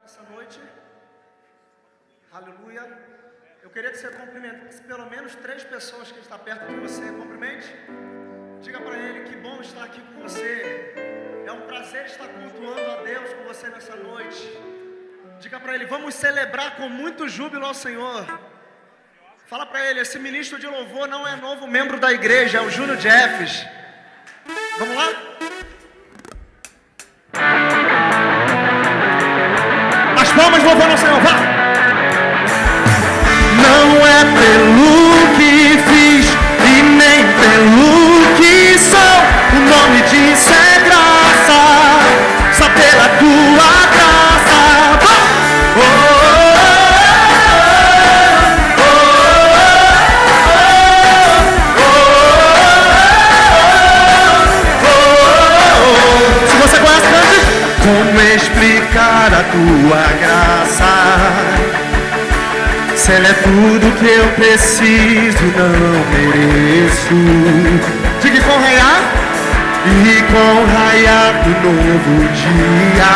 Essa noite, aleluia, eu queria que você cumprimentasse pelo menos 3 pessoas que estão perto de você. Cumprimente, diga para ele que bom estar aqui com você. É um prazer estar cultuando a Deus com você nessa noite. Diga para ele, vamos celebrar com muito júbilo ao Senhor. Fala para ele, esse ministro de louvor não é novo membro da igreja, é o Júnior Jeffs. Vamos lá? As palmas louvando ao Senhor, vá! Não é pelo que fiz e nem pelo que sou, o nome disso é graça, só pela tua graça. Oh, se você conhece, cante. Como explicar a tua graça? Se ela é tudo que eu preciso e não mereço. Diga com raiar e com raiar do novo dia.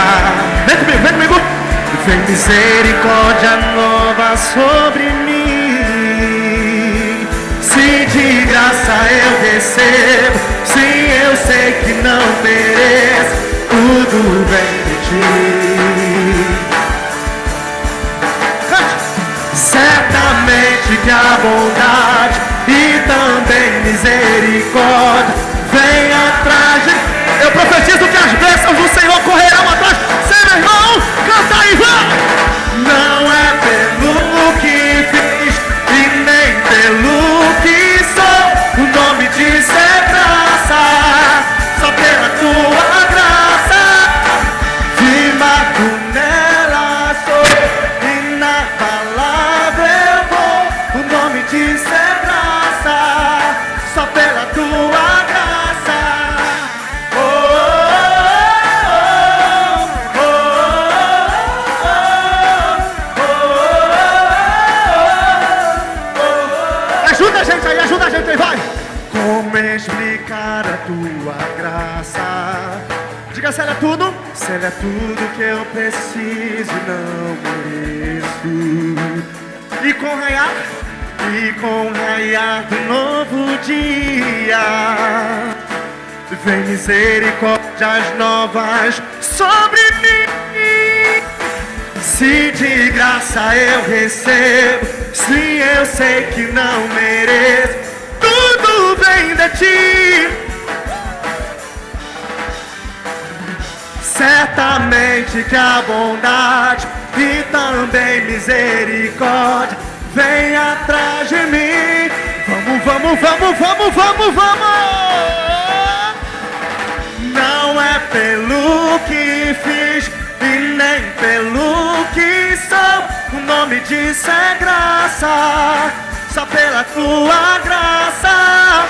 Vem comigo, vem comigo. Vem misericórdia nova sobre mim. Se de graça eu recebo, sim, eu sei que não mereço, tudo vem de ti. Certamente que a bondade e também misericórdia vem atrás de... Eu profetizo que as bênçãos do Senhor correrão atrás. Você, meu irmão, canta aí, vá! Não é pelo que fiz e nem pelo que sou, o nome disso é graça, só pela tua graça. Firmado nela sou e na palavra eu vou, o nome disso é graça, só pela tua graça. Oh, oh, oh, oh, oh, oh, oh. Ajuda a gente aí, vai! Como explicar a tua graça? Diga se ela é tudo. Se ela é tudo que eu preciso e não mereço. E com raiar do novo dia, vem misericórdias novas sobre mim. Se de graça eu recebo, sim, eu sei que não mereço, tudo vem de ti. Certamente que a bondade e também misericórdia vem atrás de mim. Vamos, vamos, vamos, vamos, vamos, vamos. Não é pelo que fiz e nem pelo que sou, o nome disso é graça, só pela tua graça.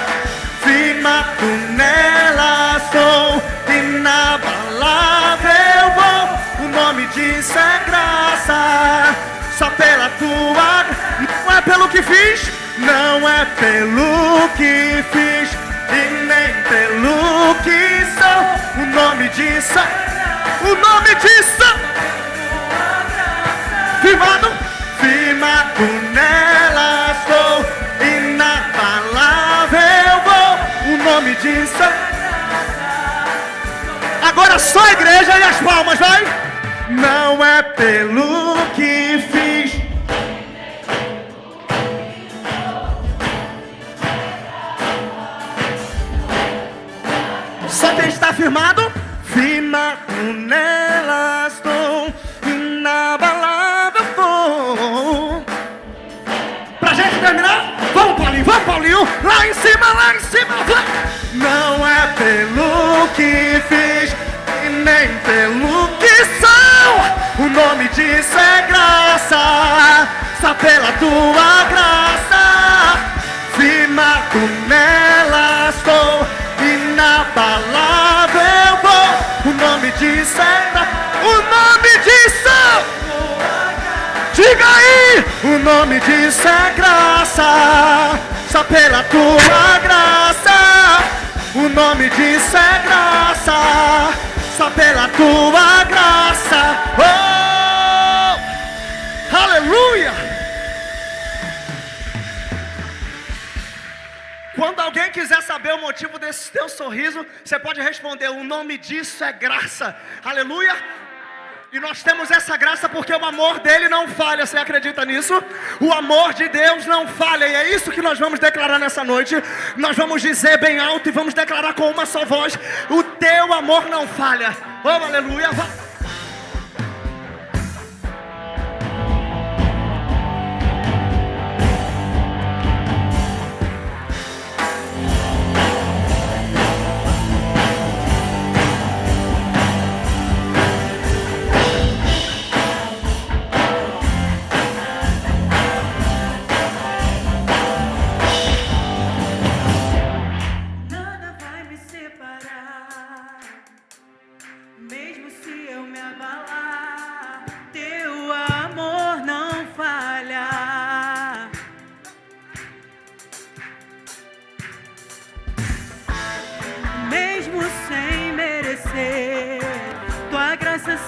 Firmado nela sou e na palavra eu vou, o nome disso é graça, só pela tua. Não é pelo que fiz, não é pelo que fiz e nem pelo que sou, o nome disso, o nome disso. Firmado, firmado nela sou e na palavra eu vou, o nome disso. Agora só a igreja e as palmas, vai! Não é pelo que fiz. Só quem está firmado, firmado nela estou, inabalável vou. Pra gente terminar, vamos Paulinho, lá em cima, vai! Não é pelo que fiz e nem pelo que sou, o nome disso é graça, só pela tua graça. Firmado nela estou e na palavra eu vou, o nome disso é graça, o nome disso. Diga aí, o nome disso é graça, só pela tua graça. O nome disso é graça, só pela tua graça. Oh! Aleluia! Quando alguém quiser saber o motivo desse teu sorriso, você pode responder: o nome disso é graça. Aleluia! E nós temos essa graça porque o amor dele não falha. Você acredita nisso? O amor de Deus não falha. E é isso que nós vamos declarar nessa noite. Nós vamos dizer bem alto e vamos declarar com uma só voz: o teu amor não falha. Oh, aleluia.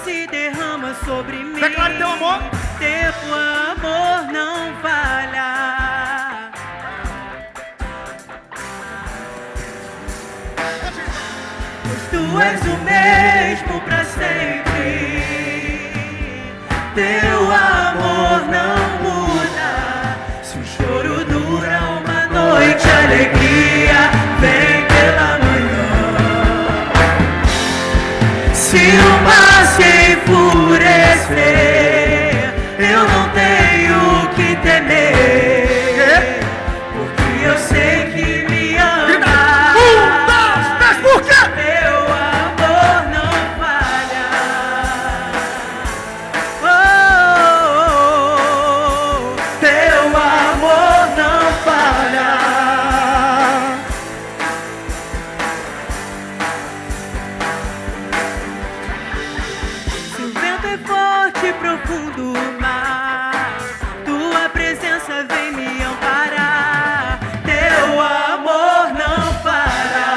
Se derrama sobre mim. Declare teu amor. Teu amor não falha. Pois tu és o mesmo para sempre. Teu amor não muda. Se o choro dura uma noite, a alegria vem pela manhã. Se o mar se enfurecer, eu não tenho que temer, porque eu sei que me ama. 1, 2, 3, por quê? Meu amor não falha. Teu amor não falha. Profundo mar, tua presença vem me amparar. Teu amor não para.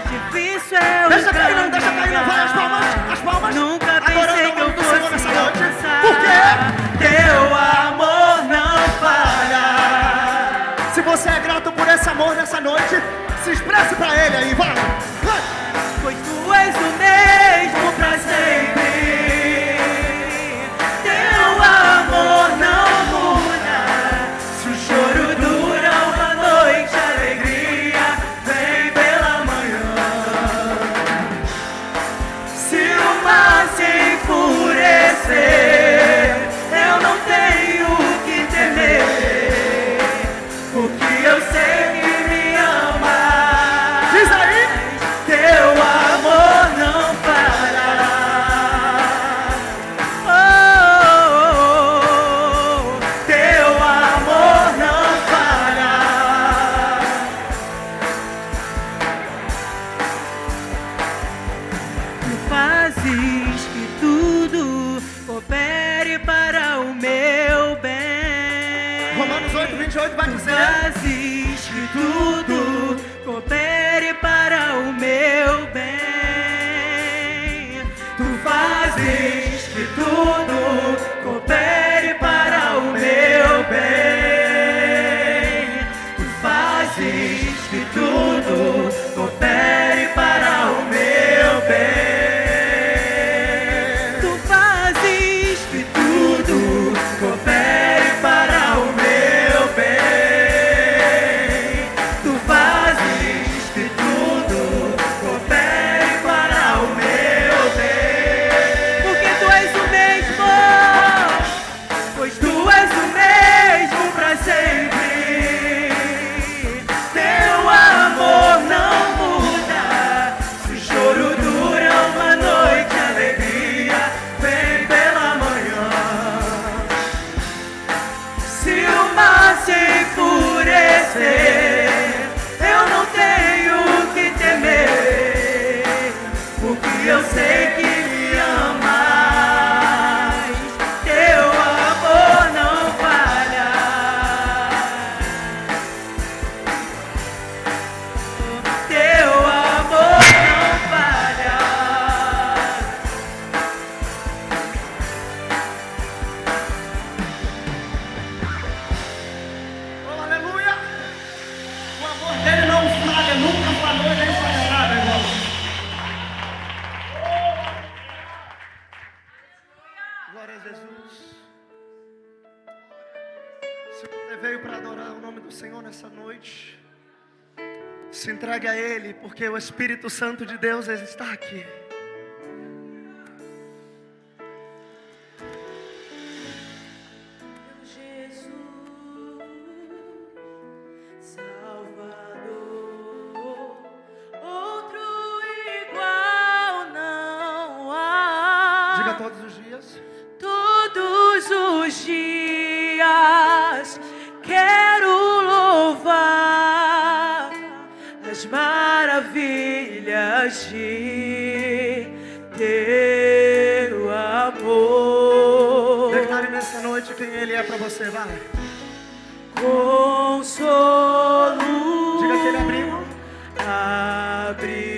Difícil é o deixa cair, não, vai as palmas. Nunca pensei que eu fosse alcançar. Por quê? Teu amor não falha. Se você é grato por esse amor nessa noite, se expresse pra ele aí, vai. Pois tu és o mesmo pra sempre. Teu amor não muda. Se o choro dura uma noite, a alegria vem pela manhã. Se o mar se enfurecer, eu não tenho que temer, porque eu sei que me ama. Diz aí. Teu amor não para. Teu amor não para. Tu fazes que tudo coopere para o meu bem. Romanos 8:28 vai dizer: fazes que tudo coopere para o meu bem. Tu fazes que tudo coopere para o meu bem. Tu fazes que tudo coopere para o meu bem. Tu fazes que tudo coopere para o meu bem. Tu fazes que tudo coopere para o meu bem. Porque tu és o mesmo. veio para adorar o nome do Senhor nessa noite, se entregue a Ele, porque o Espírito Santo de Deus está aqui. Todos os dias quero louvar as maravilhas de teu amor. Declare nessa noite quem Ele é para você, vai. Consolo. Diga que Ele é abrigo. Abrigo,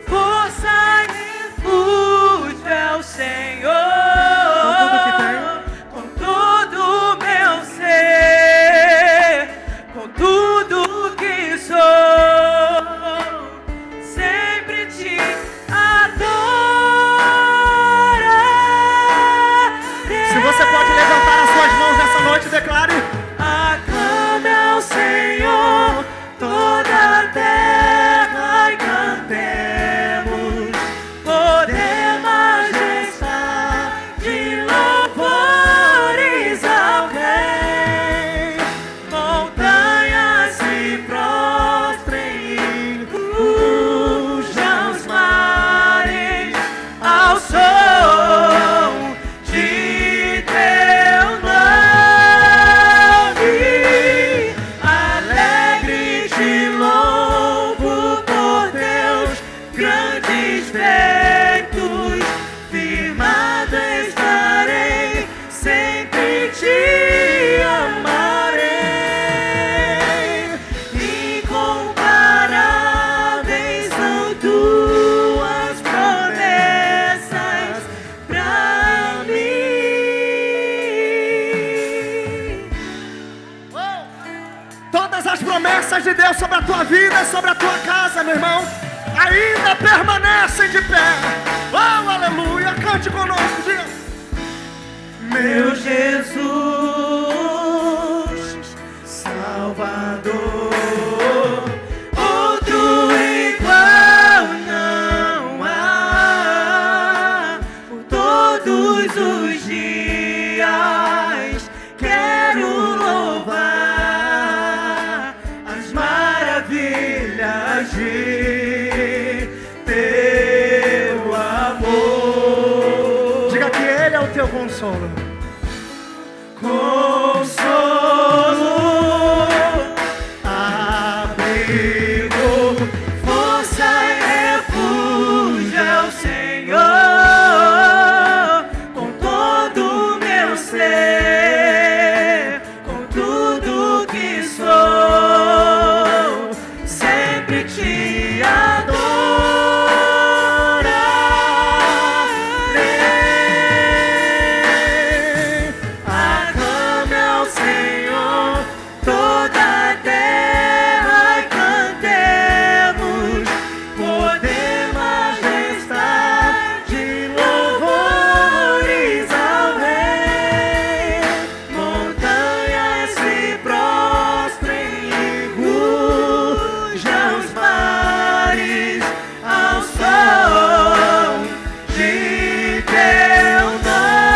força e refúgio é o Senhor. Declare: aclame ao Senhor toda a terra e cantemos, poder, majestade, louvores ao Rei. Montanhas se prostrem e rujam os mares ao som de teu nome. De Deus sobre a tua vida, sobre a tua casa, meu irmão, ainda permanecem de pé. Oh, aleluia, cante conosco, diga: meu Jesus, Salvador, outro igual não há. Por todos os dias quero louvar de teu amor. Diga que Ele é o teu consolo. Consolo, abrigo, força e refúgio é o Senhor. Com todo o meu ser, com tudo que sou, sempre te adorarei. Aclame ao Senhor toda a terra e cantemos, poder, majestade, louvores ao Rei. Montanhas se prostrem e rujam os mares ao som de teu nome.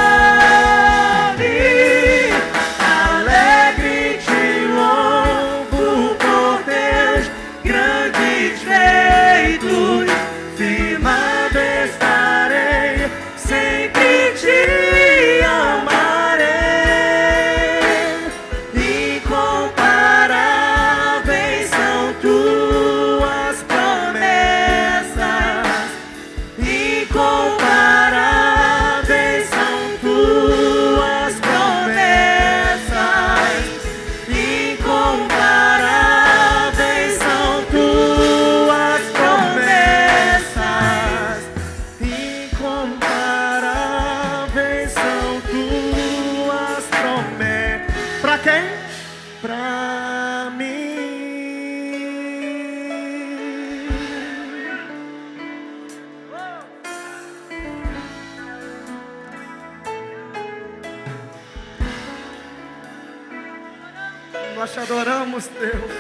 Alegre te louvo por teus grandes feitos, firmado estarei, sempre te amarei. Incomparáveis são tuas promessas, incomparáveis são tuas promessas, incomparáveis são tuas promessas, incomparáveis são tuas promessas. Pra quem? Pra mim. Nós te adoramos, Deus.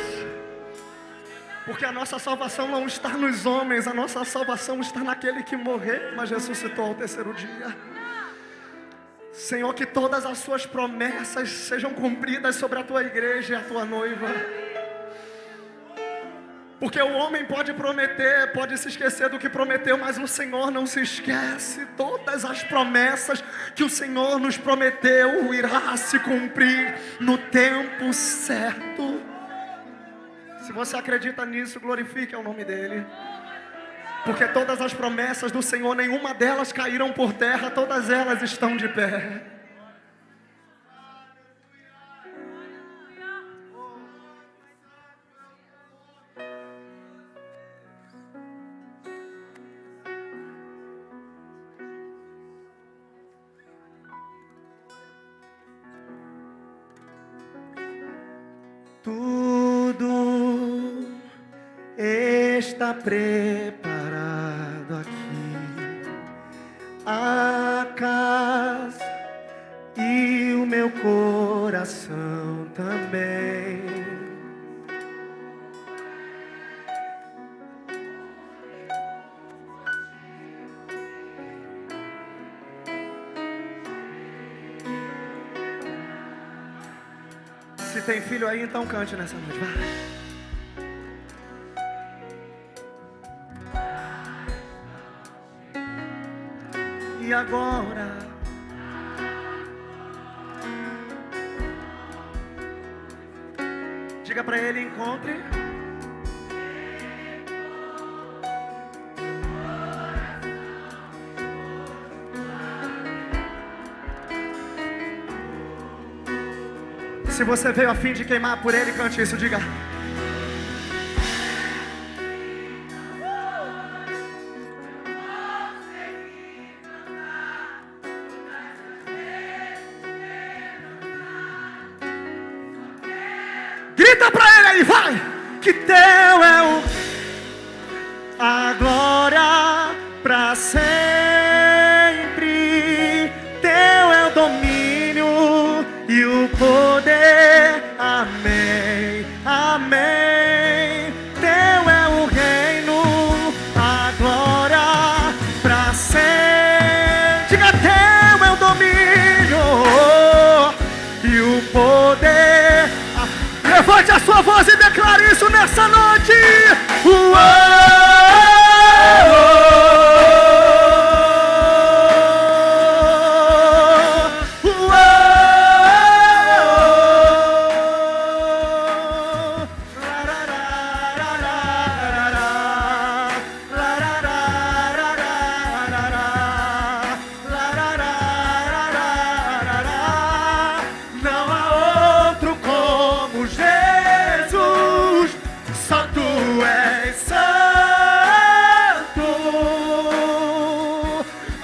Porque a nossa salvação não está nos homens, a nossa salvação está naquele que morreu, mas ressuscitou ao terceiro dia. Senhor, que todas as suas promessas sejam cumpridas sobre a tua igreja e a tua noiva. Porque o homem pode prometer, pode se esquecer do que prometeu, mas o Senhor não se esquece. Todas as promessas que o Senhor nos prometeu irá se cumprir no tempo certo. Se você acredita nisso, glorifique o nome dEle. Porque todas as promessas do Senhor, nenhuma delas caíram por terra, todas elas estão de pé. Tudo está preparado aqui, a casa e o meu coração também. Se tem filho aí, então cante nessa noite, vai. E agora, diga pra ele, encontre se você veio a fim de queimar por ele, cante isso, diga. Grita pra ele aí, vai! Que teu é a glória pra sempre. Teu é o domínio e o poder. Amém, amém. Teu é o reino, a glória pra sempre. Diga, teu é o domínio e o poder. Levante a sua voz e declare isso nessa noite. Não há outro como Jesus, só tu és santo.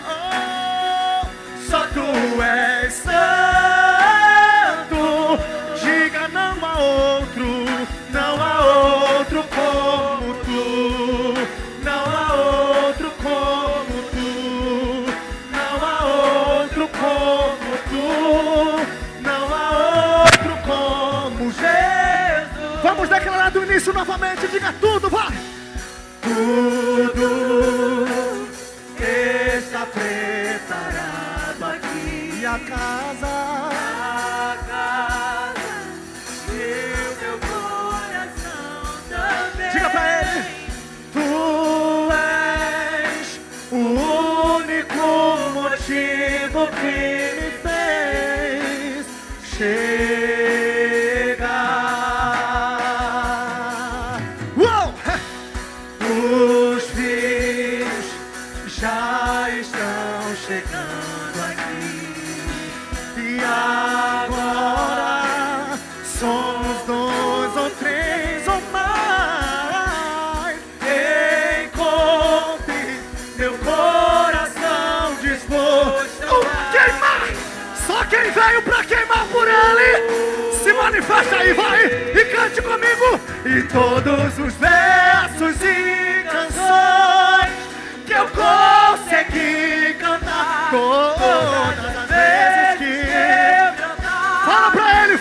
Oh, só tu és santo. Diga, não há outro como tu. Não há outro como tu. Não há outro como tu. Não há outro como Jesus. Vamos declarar do início novamente, diga tudo, vai! Tudo está preparado aqui. E a casa e o meu coração também. Diga pra ele. Tu és o único motivo que me fez chegar. Uou! Os filhos já estão chegando aqui. E agora somos 2 ou 3 ou mais. Encontre meu coração disposto a queimar. Só quem veio pra queimar por ele se manifesta aí, vai e cante comigo. E todos os versos e canções que eu consegui cantar, todas as vezes que eu cantar, fala pra ele,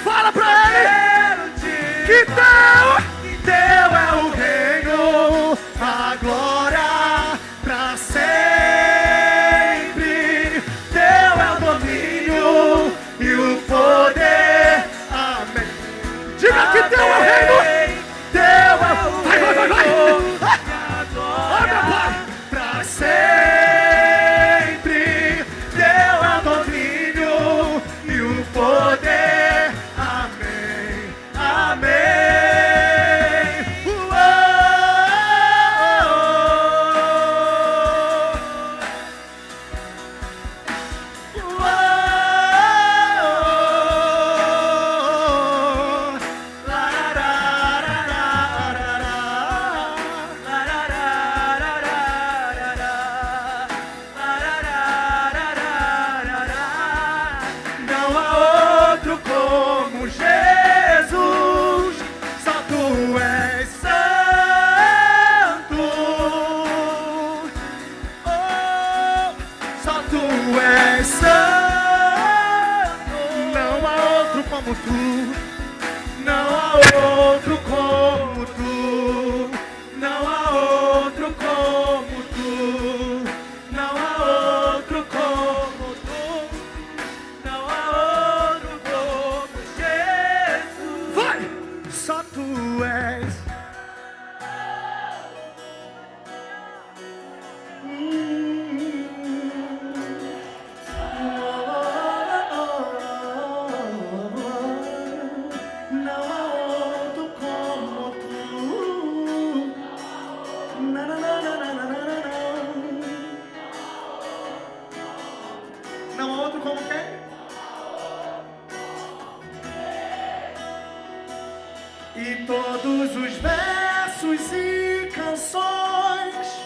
Diga que teu é o reino. Teu é o reino. Vai, vai, vai, vai. Ah, meu Pai. Pra sempre, teu é o domínio e o poder. Amém, amém. Não há outro como Jesus, só tu és santo. Oh, só tu és santo. Não há outro como tu. Não há outro como tu. Não há outro como tu. Não há outro como tu. Não há outro como Jesus. Vai. Só tu és. Não há outro como tu. Na, na, na, na, na, na, na, na. Não há outro como quem? E todos os versos e canções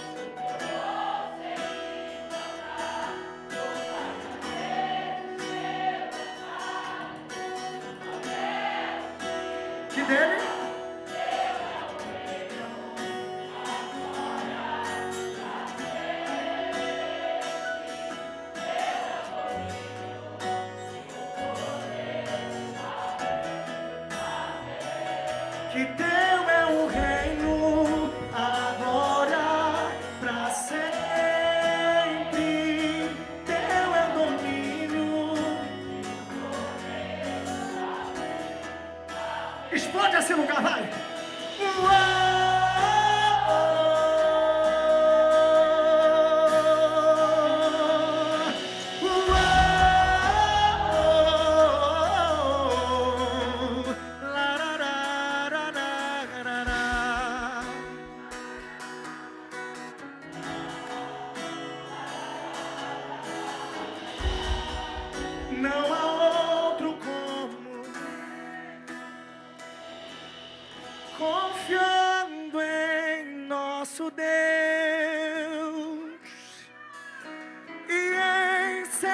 Que dele? que teu é o reino agora pra sempre. Teu é o domínio. Explode esse lugar, vai. Não há outro como, Confiando em nosso Deus e em seu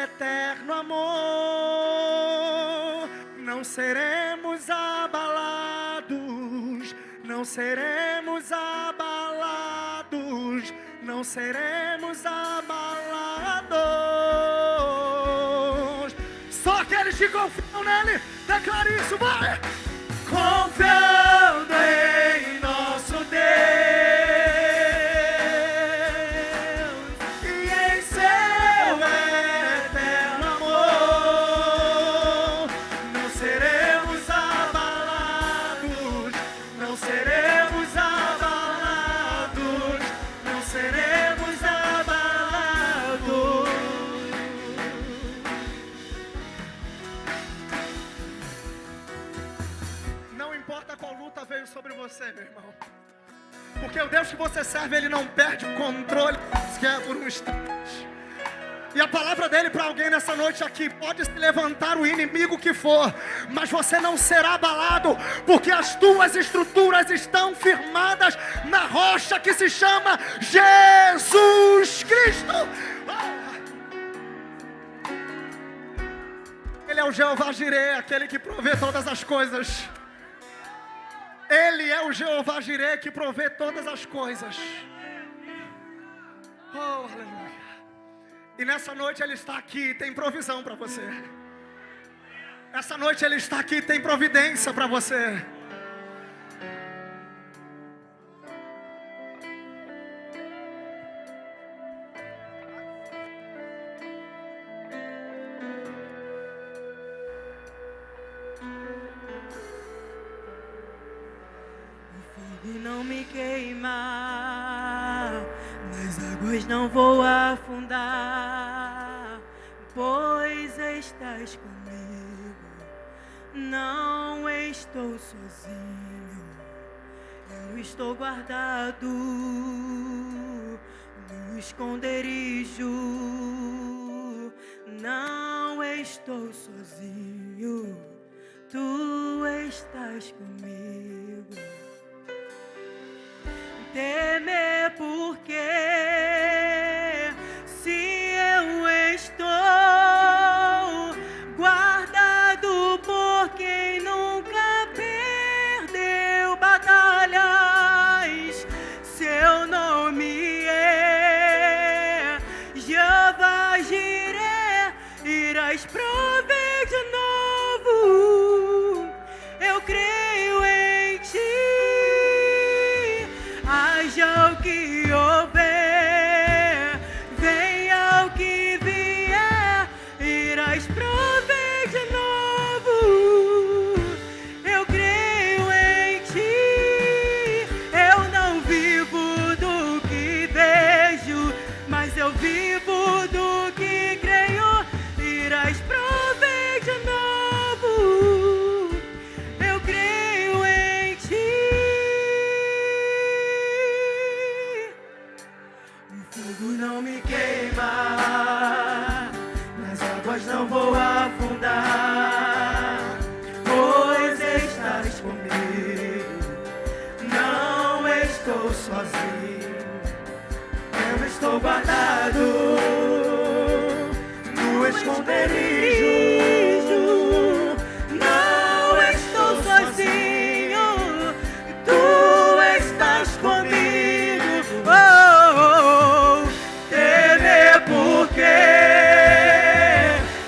eterno amor, não seremos abalados, não seremos abalados, não seremos abalados. Só aqueles que confiam nele, declare isso, vai! confiando em nosso Deus e em seu eterno amor, não seremos abalados, não seremos abalados, não seremos abalados. Não importa qual luta veio sobre você, meu irmão. Porque o Deus que você serve, Ele não perde o controle sequer por um instante. E a palavra dele para alguém nessa noite aqui: pode se levantar o inimigo que for, mas você não será abalado, porque as tuas estruturas estão firmadas na rocha que se chama Jesus Cristo. Ele é o Jeová Jireh, aquele que provê todas as coisas. Ele é o Jeová Jireh que provê todas as coisas. Oh, aleluia. E nessa noite Ele está aqui, tem provisão para você. Essa noite Ele está aqui, tem providência para você. me queimar, nas águas não vou afundar, pois estás comigo. Não estou sozinho, eu estou guardado no esconderijo. Não estou sozinho, tu estás comigo. Temer porque se eu estou guardado por quem nunca perdeu batalhas, seu nome é Jeová Jireh, irás prover de novo. Eu creio em ti, haja o que houver, venha o que vier, irás prover de novo. Eu creio em ti, eu não vivo do que vejo, mas eu vivo do que creio, irás prover de novo. Eu creio em ti. O fogo não me queima, nas águas não vou afundar, pois estás comigo. Não estou sozinho, eu estou guardado no esconderijo. Não estou sozinho, tu estás comigo. Oh, oh, oh. Temer porque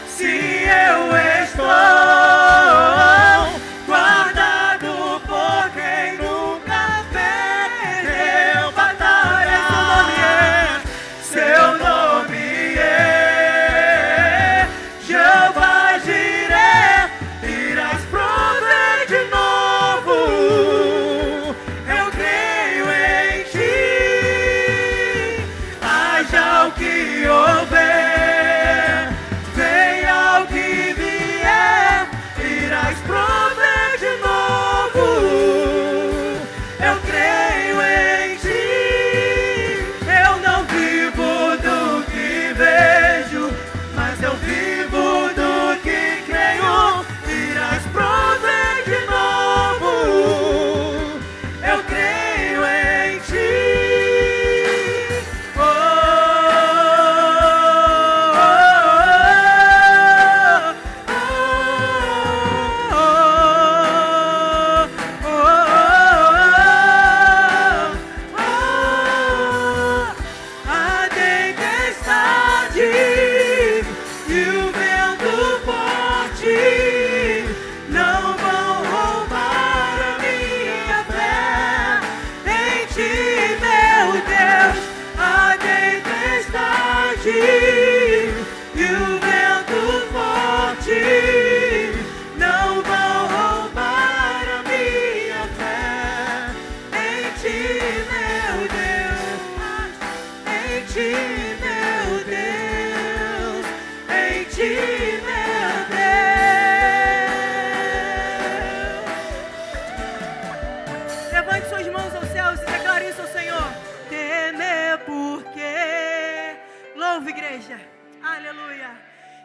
se eu estou guardado por quem nunca perdeu batalha. Seu nome é Jeová Jireh, irás prover de novo. Eu creio em ti, haja o que houver, venha o que vier, irás prover de novo. Eu creio em ti, eu não vivo do que vejo, mas eu vivo do que creio, irás prover de novo. Eu creio em ti. Oh, oh, oh, oh, oh, oh. A tempestade e o vento forte não vão roubar a minha fé em ti, meu Deus. A tempestade e o vento forte não vão roubar a minha fé em ti, meu Deus. Em ti, meu Deus. Em ti, meu Deus. Levante suas mãos aos céus e declare isso ao Senhor. Temer porque. Louve, igreja. Aleluia.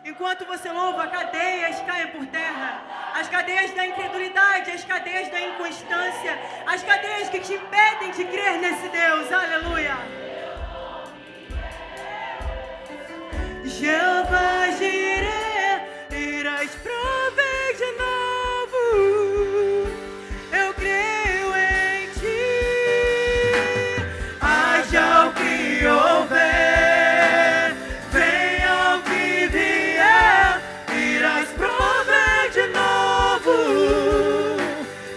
Enquanto você louva, cadeias caem por terra. As cadeias da incredulidade, as cadeias da inconstância, as cadeias que te impedem de crer nesse Deus. Aleluia. Jeová Jireh, irás prover de novo. Eu creio em ti, haja o que houver, venha o que vier, irás prover de novo.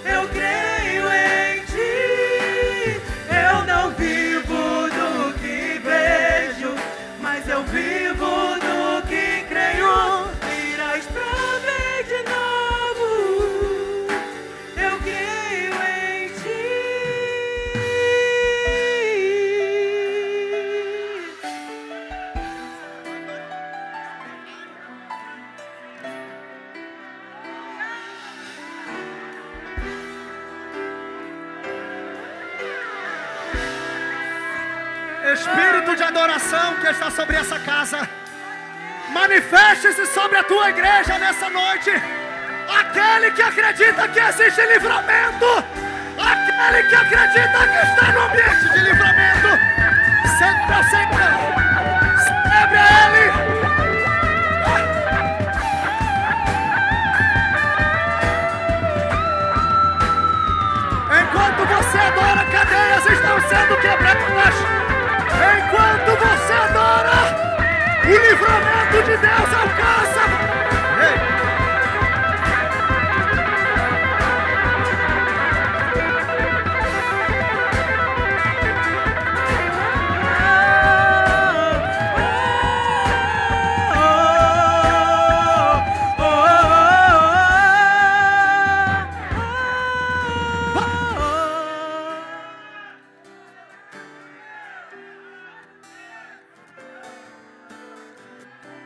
Eu creio em ti, eu não vivo do que vejo, mas eu vivo do que Espírito de adoração que está sobre essa casa, manifeste-se sobre a tua igreja nessa noite. Aquele que acredita que existe livramento, aquele que acredita que está no ambiente de livramento, sempre ao Senhor, celebre a Ele. Enquanto você adora, cadeias estão sendo quebradas. Enquanto você adora, o livramento de Deus alcança. Ei.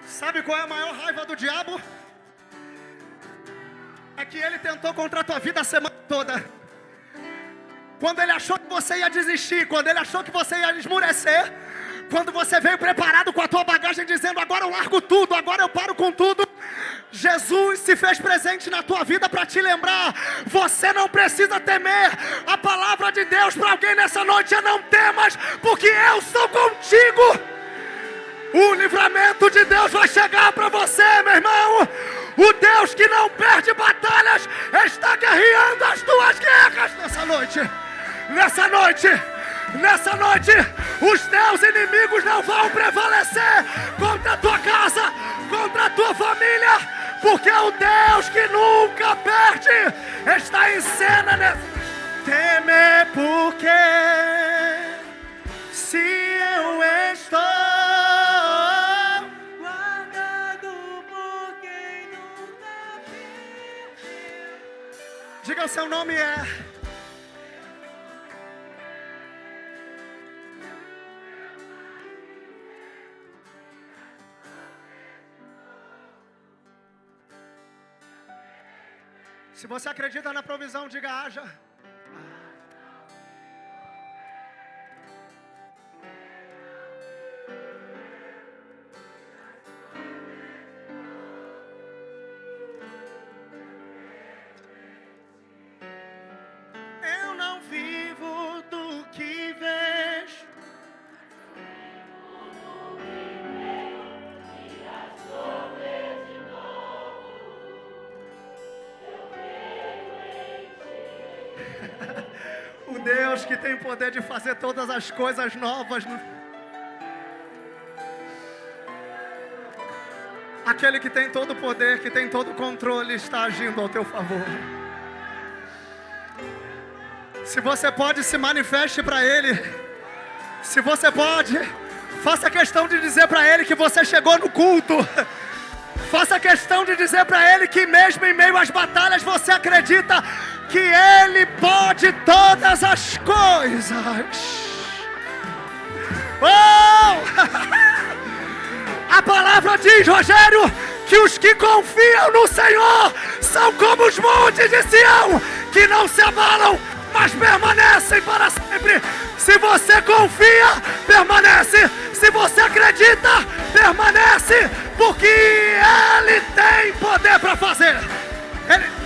Sabe qual é a maior raiva do diabo? É que ele tentou contra a tua vida a semana toda. Quando ele achou que você ia desistir, quando ele achou que você ia esmurecer, quando você veio preparado com a tua bagagem dizendo: agora eu largo tudo, agora eu paro com tudo. Jesus se fez presente na tua vida para te lembrar: você não precisa temer. A palavra de Deus para alguém nessa noite é: não temas, porque eu sou contigo. O livramento de Deus vai chegar para você, meu irmão. O Deus que não perde batalhas está guerreando as tuas guerras nessa noite. Nessa noite, nessa noite, os teus inimigos não vão prevalecer contra a tua casa, contra a tua família, porque o Deus que nunca perde está em cena nessa. Temer porque se eu estou diga o seu nome é. Se você acredita na provisão, diga: haja. O Deus que tem poder de fazer todas as coisas novas. Aquele que tem todo o poder, que tem todo o controle, está agindo ao teu favor. Se você pode, se manifeste para Ele. Se você pode, faça questão de dizer para Ele que você chegou no culto. Faça questão de dizer para Ele que mesmo em meio às batalhas você acredita que Ele pode todas as coisas. Oh! A palavra diz, Rogério, que os que confiam no Senhor são como os montes de Sião, que não se abalam, mas permanecem para sempre. Se você confia, permanece. Se você acredita, permanece, porque Ele tem poder para fazer. Ele...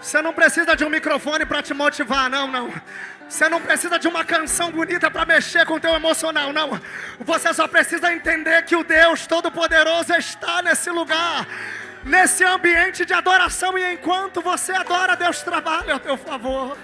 Você não precisa de um microfone para te motivar, não. Você não precisa de uma canção bonita para mexer com o teu emocional, não. Você só precisa entender que o Deus Todo-Poderoso está nesse lugar, nesse ambiente de adoração. E enquanto você adora, Deus trabalha ao teu favor.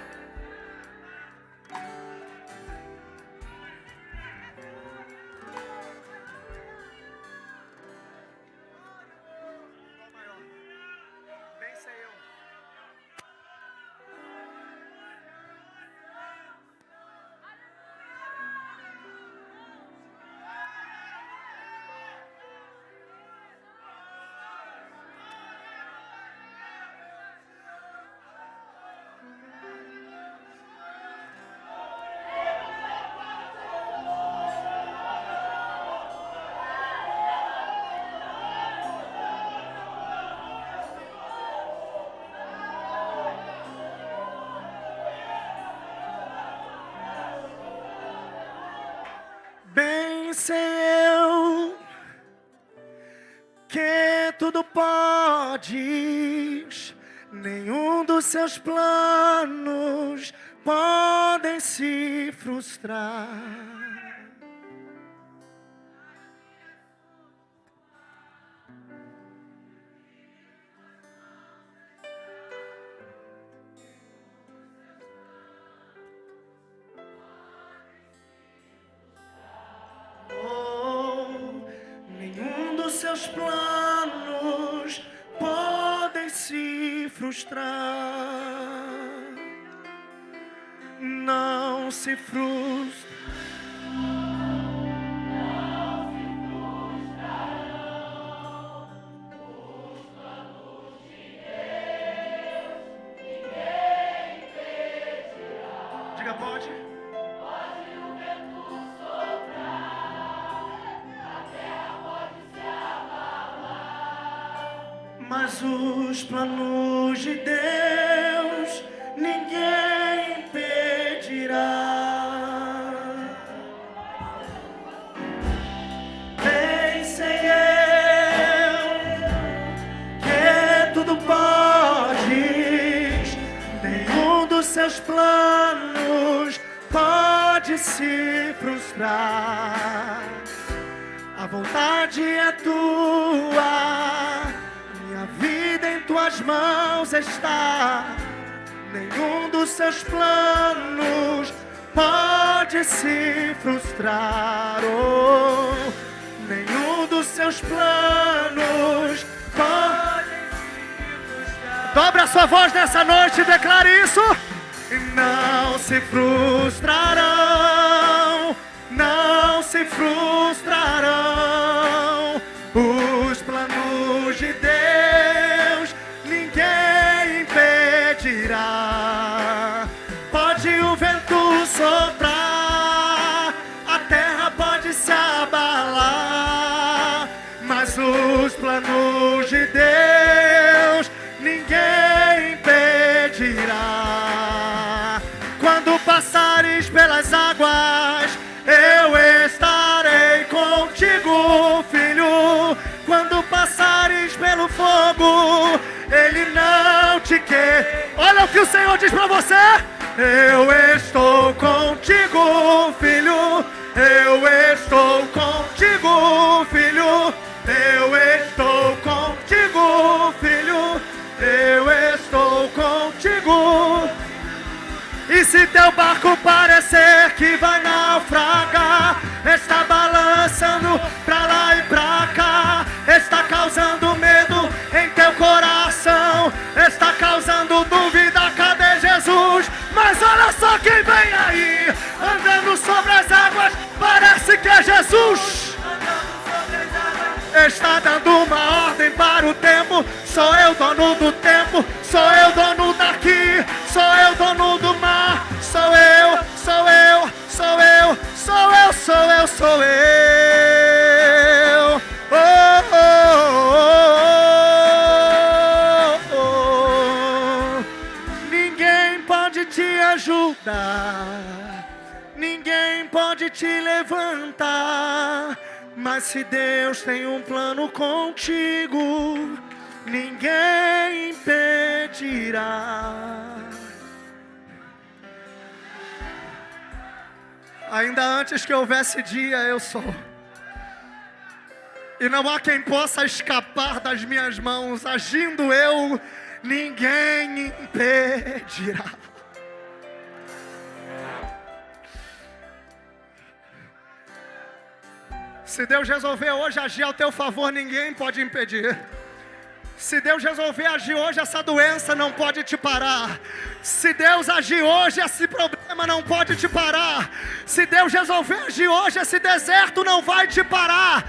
sei eu que tudo podes, nenhum dos seus planos podem se frustrar. Nenhum dos seus planos podem se frustrar. Não se frustre. Diga, pode. Mas os planos de Deus ninguém impedirá. Bem sei eu que tudo podes, nenhum dos seus planos pode se frustrar. A vontade é tua, minha vida em tuas mãos está. Nenhum dos seus planos pode se frustrar. Oh, nenhum dos seus planos pode se frustrar. Dobra a sua voz nessa noite e declare isso. Não se frustrarão, não se frustrarão os planos de Deus, ninguém impedirá. Pode o vento soprar, a terra pode se abalar, mas os planos de Deus ninguém impedirá. Quando passares pelas águas, eu estarei contigo, filho. Quando passares pelo fogo, ele não te quer. Olha o que o Senhor diz pra você. Eu estou contigo, filho. Eu estou contigo, filho. Eu estou contigo, filho. Eu estou contigo. E se teu barco parecer que vai naufragar, está balançando pra lá e pra cá, está causando medo em teu coração, está causando dúvida, cadê Jesus? Mas olha só quem vem aí, andando sobre as águas, parece que é Jesus. Está dando uma ordem para o tempo. Sou eu dono do tempo, sou eu dono daqui, sou eu dono do mar. Sou eu, sou eu, sou eu, sou eu, sou eu, sou eu. Oh, oh, oh, oh. Ninguém pode te ajudar, ninguém pode te levantar. Mas se Deus tem um plano contigo, ninguém impedirá. Ainda antes que houvesse dia, eu sou. E não há quem possa escapar das minhas mãos. Agindo eu, ninguém impedirá. Se Deus resolver hoje agir ao teu favor, ninguém pode impedir. Se Deus resolver agir hoje, essa doença não pode te parar. Se Deus agir hoje, esse problema não pode te parar. Se Deus resolver agir hoje, esse deserto não vai te parar.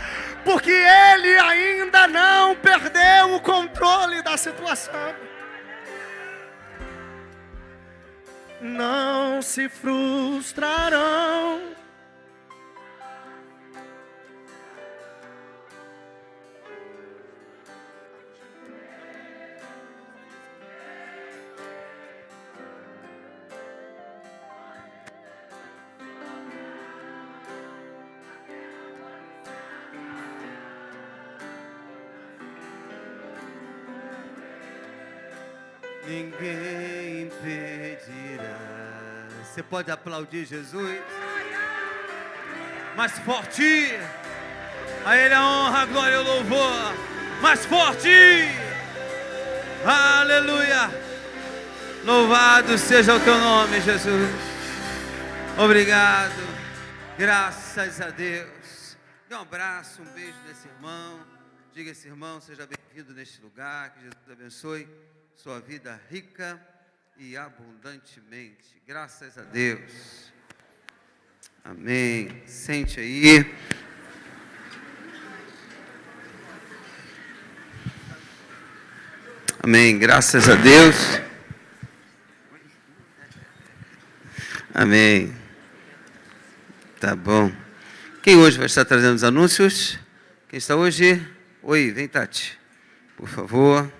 Porque Ele ainda não perdeu o controle da situação. Não se frustrarão. ninguém impedirá. Você pode aplaudir Jesus? Mais forte! A Ele a honra, a glória e o louvor. Mais forte! Aleluia! Louvado seja o teu nome, Jesus. Obrigado. Graças a Deus. Dê um abraço, um beijo nesse irmão. Diga a esse irmão, seja bem-vindo neste lugar. Que Jesus abençoe sua vida rica e abundantemente. Graças a Deus. Amém. Sente aí. Amém. Graças a Deus. Amém. Tá bom. Quem hoje vai estar trazendo os anúncios? Quem está hoje? Oi, vem, Tati. Por favor.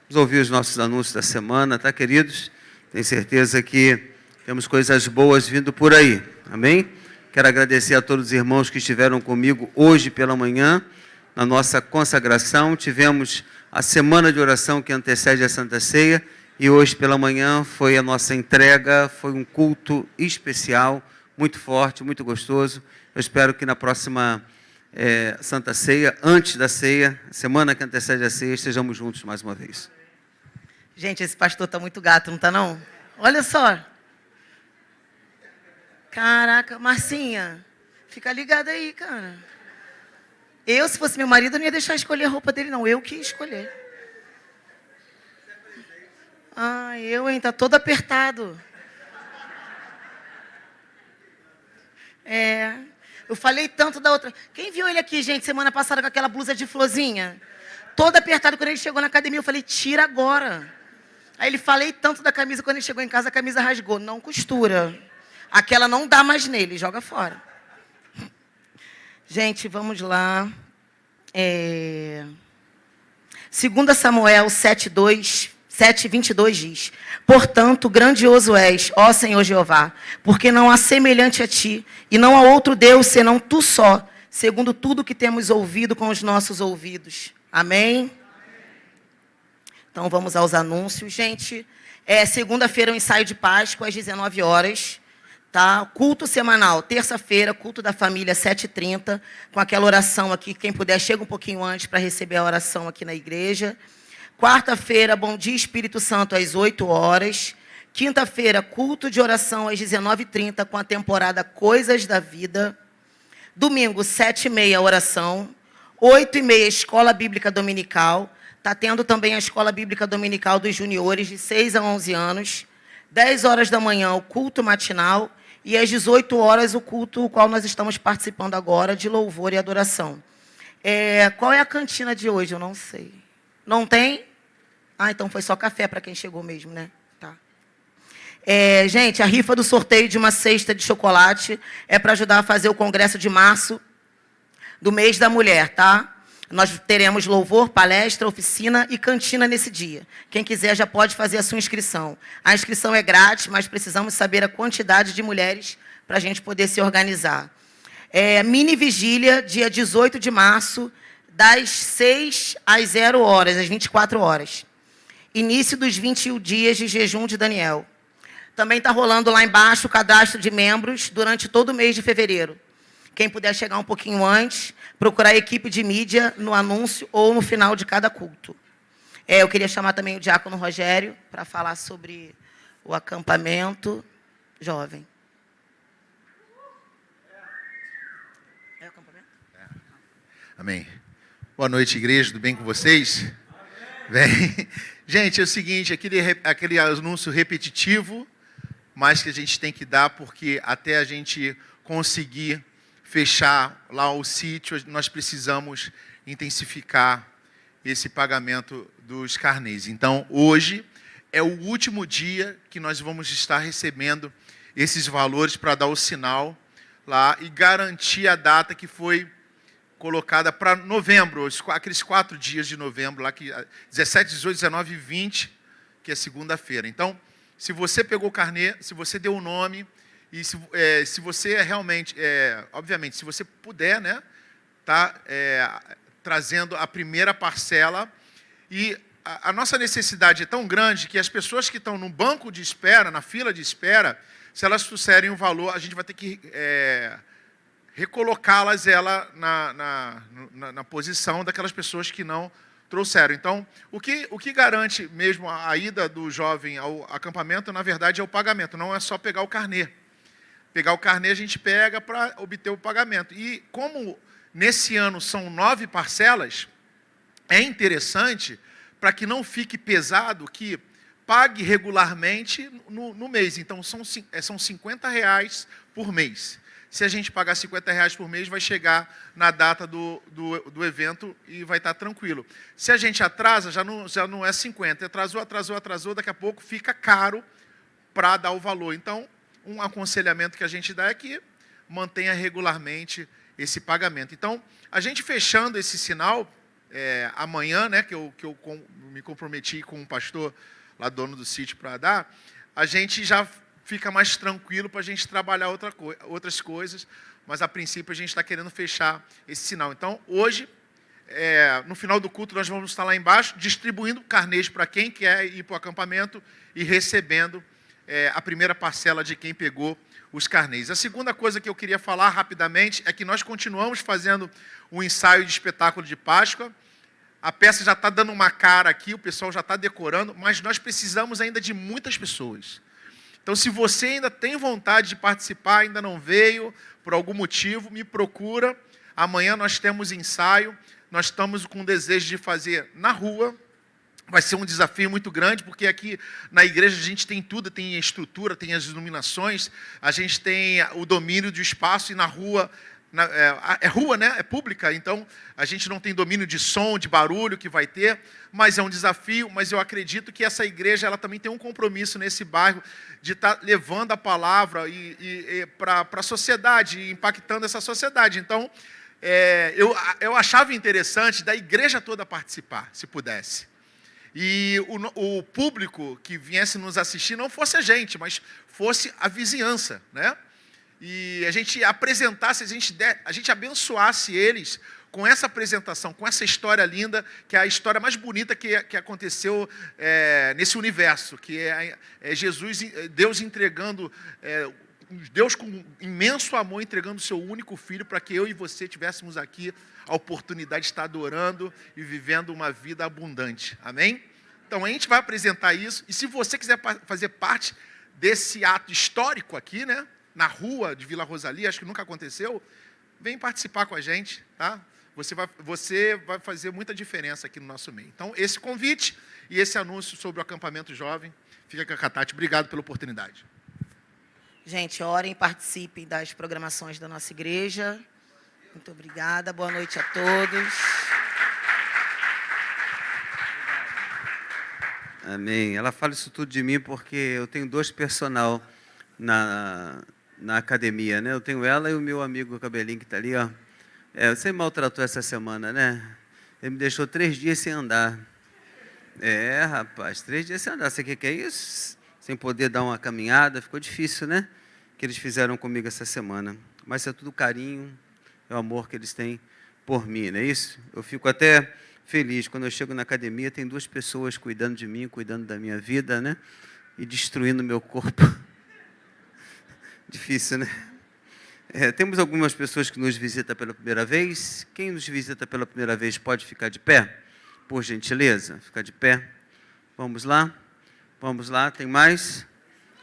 Vamos ouvir os nossos anúncios da semana, tá, queridos? Tenho certeza que temos coisas boas vindo por aí. Amém? Quero agradecer a todos os irmãos que estiveram comigo hoje pela manhã, na nossa consagração. Tivemos a semana de oração que antecede a Santa Ceia, e hoje pela manhã foi a nossa entrega, foi um culto especial, muito forte, muito gostoso. Eu espero que na próxima Santa Ceia, antes da ceia, semana que antecede a ceia, estejamos juntos mais uma vez. Gente, esse pastor tá muito gato, não tá não? Olha só. Caraca, Marcinha, fica ligada aí, cara. Eu, se fosse meu marido, não ia deixar escolher a roupa dele, não. Eu que ia escolher. Ah, hein? Tá todo apertado. Eu falei tanto da outra. Quem viu ele aqui, gente, semana passada com aquela blusa de florzinha? Todo apertado. Quando ele chegou na academia, eu falei, tira agora. Aí ele falei tanto da camisa, quando ele chegou em casa, a camisa rasgou. Não costura. Aquela não dá mais nele, joga fora. Gente, vamos lá. 2 Samuel 7:22 diz: portanto, grandioso és, ó Senhor Jeová, porque não há semelhante a ti, e não há outro Deus senão tu só, segundo tudo que temos ouvido com os nossos ouvidos. Amém? Então, vamos aos anúncios. Gente, segunda-feira, o ensaio de Páscoa, às 19 horas. Tá? Culto semanal, terça-feira, culto da família, 7h30, com aquela oração aqui. Quem puder, chega um pouquinho antes para receber a oração aqui na igreja. Quarta-feira, Bom Dia Espírito Santo, às 8 horas. Quinta-feira, culto de oração, às 19h30, com a temporada Coisas da Vida. Domingo, 7h30, oração. 8h30, Escola Bíblica Dominical. Está tendo também a Escola Bíblica Dominical dos Juniores, de 6 a 11 anos. 10 horas da manhã, o culto matinal. E às 18 horas, o culto, o qual nós estamos participando agora, de louvor e adoração. Qual é a cantina de hoje? Eu não sei. Não tem? Ah, então foi só café para quem chegou mesmo, né? Tá. Gente, a rifa do sorteio de uma cesta de chocolate é para ajudar a fazer o congresso de março do mês da mulher, tá? Nós teremos louvor, palestra, oficina e cantina nesse dia. Quem quiser já pode fazer a sua inscrição. A inscrição é grátis, mas precisamos saber a quantidade de mulheres para a gente poder se organizar. Mini vigília, dia 18 de março, das 6 às 0 horas, às 24 horas. Início dos 21 dias de jejum de Daniel. Também está rolando lá embaixo o cadastro de membros durante todo o mês de fevereiro. Quem puder chegar um pouquinho antes, procurar a equipe de mídia no anúncio ou no final de cada culto. Eu queria chamar também o diácono Rogério para falar sobre o acampamento jovem. É o acampamento? Amém. Boa noite, igreja. Tudo bem com vocês? Bem, gente, é o seguinte, aquele anúncio repetitivo, mas que a gente tem que dar, porque até a gente conseguir fechar lá o sítio, nós precisamos intensificar esse pagamento dos carnês. Então, hoje é o último dia que nós vamos estar recebendo esses valores para dar o sinal lá e garantir a data que foi colocada para novembro, aqueles 4 dias de novembro, lá que 17, 18, 19 e 20, que é segunda-feira. Então, se você pegou o carnê, se você deu o nome, e se você realmente, obviamente, se você puder, né, tá trazendo a primeira parcela, e a nossa necessidade é tão grande que as pessoas que estão no banco de espera, na fila de espera, se elas trouxerem o valor, a gente vai ter que recolocá-las na posição daquelas pessoas que não trouxeram. Então, o que garante mesmo a ida do jovem ao acampamento, na verdade, é o pagamento, não é só pegar o carnê. Pegar o carnê a gente pega para obter o pagamento. E como nesse ano são 9 parcelas, é interessante, para que não fique pesado, que pague regularmente no mês. Então, são R$50 por mês. Se a gente pagar R$50 por mês, vai chegar na data do evento e vai estar tranquilo. Se a gente atrasa, já não é 50. Atrasou, daqui a pouco fica caro para dar o valor. Então, um aconselhamento que a gente dá é que mantenha regularmente esse pagamento. Então, a gente fechando esse sinal, amanhã, né, que eu me comprometi com um pastor lá, dono do sítio, para dar, a gente já fica mais tranquilo para a gente trabalhar outras coisas, mas a princípio a gente está querendo fechar esse sinal. Então, hoje, no final do culto, nós vamos estar lá embaixo, distribuindo carnês para quem quer ir para o acampamento e recebendo a primeira parcela de quem pegou os carnês. A segunda coisa que eu queria falar rapidamente é que nós continuamos fazendo um ensaio de espetáculo de Páscoa. A peça já está dando uma cara aqui, o pessoal já está decorando, mas nós precisamos ainda de muitas pessoas. Então, se você ainda tem vontade de participar, ainda não veio, por algum motivo, me procura. Amanhã nós temos ensaio, nós estamos com desejo de fazer na rua. Vai ser um desafio muito grande, porque aqui na igreja a gente tem tudo, tem a estrutura, tem as iluminações, a gente tem o domínio do espaço, e na rua, rua, né? É pública, então a gente não tem domínio de som, de barulho que vai ter, mas é um desafio. Mas eu acredito que essa igreja, ela também tem um compromisso nesse bairro de estar levando a palavra para a sociedade, impactando essa sociedade. Então, eu achava interessante da igreja toda participar, se pudesse. E o público que viesse nos assistir não fosse a gente, mas fosse a vizinhança, né? E a gente apresentasse, a gente abençoasse eles com essa apresentação, com essa história linda, que é a história mais bonita que aconteceu nesse universo, que é Jesus, Deus entregando, Deus com imenso amor entregando o seu único filho para que eu e você tivéssemos aqui a oportunidade de estar adorando e vivendo uma vida abundante. Amém? Então, a gente vai apresentar isso, e se você quiser fazer parte desse ato histórico aqui, né, na rua de Vila Rosalia, acho que nunca aconteceu, vem participar com a gente, tá? Você vai fazer muita diferença aqui no nosso meio. Então, esse convite e esse anúncio sobre o acampamento jovem, fica com a Catati. Obrigado pela oportunidade. Gente, orem e participem das programações da nossa igreja. Muito obrigada, boa noite a todos. Amém. Ela fala isso tudo de mim porque eu tenho 2 personal na academia, né? Eu tenho ela e o meu amigo cabelinho que está ali, ó. Você me maltratou essa semana, né? Ele me deixou 3 dias sem andar. Rapaz, 3 dias sem andar. Você quer que é isso? Sem poder dar uma caminhada, ficou difícil, né? Que eles fizeram comigo essa semana. Mas é tudo carinho, é o amor que eles têm por mim, não é isso? Eu fico até feliz quando eu chego na academia, tem 2 pessoas cuidando de mim, cuidando da minha vida, né? E destruindo o meu corpo. Difícil, né? Temos algumas pessoas que nos visitam pela primeira vez. Quem nos visita pela primeira vez pode ficar de pé? Por gentileza, ficar de pé. Vamos lá. Vamos lá, tem mais?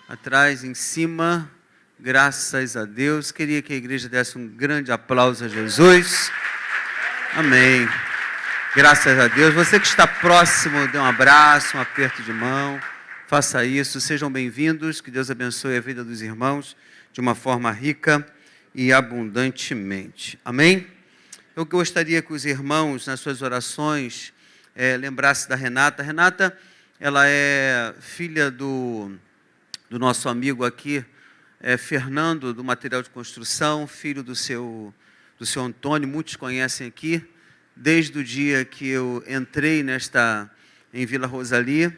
Atrás, em cima. Graças a Deus. Queria que a igreja desse um grande aplauso a Jesus. Amém. Graças a Deus. Você que está próximo, dê um abraço, um aperto de mão. Faça isso. Sejam bem-vindos. Que Deus abençoe a vida dos irmãos de uma forma rica e abundantemente. Amém? Eu gostaria que os irmãos, nas suas orações, lembrassem da Renata. Renata, ela é filha do nosso amigo aqui, Fernando, do material de construção, filho do seu Antônio, muitos conhecem aqui, desde o dia que eu entrei em Vila Rosalia,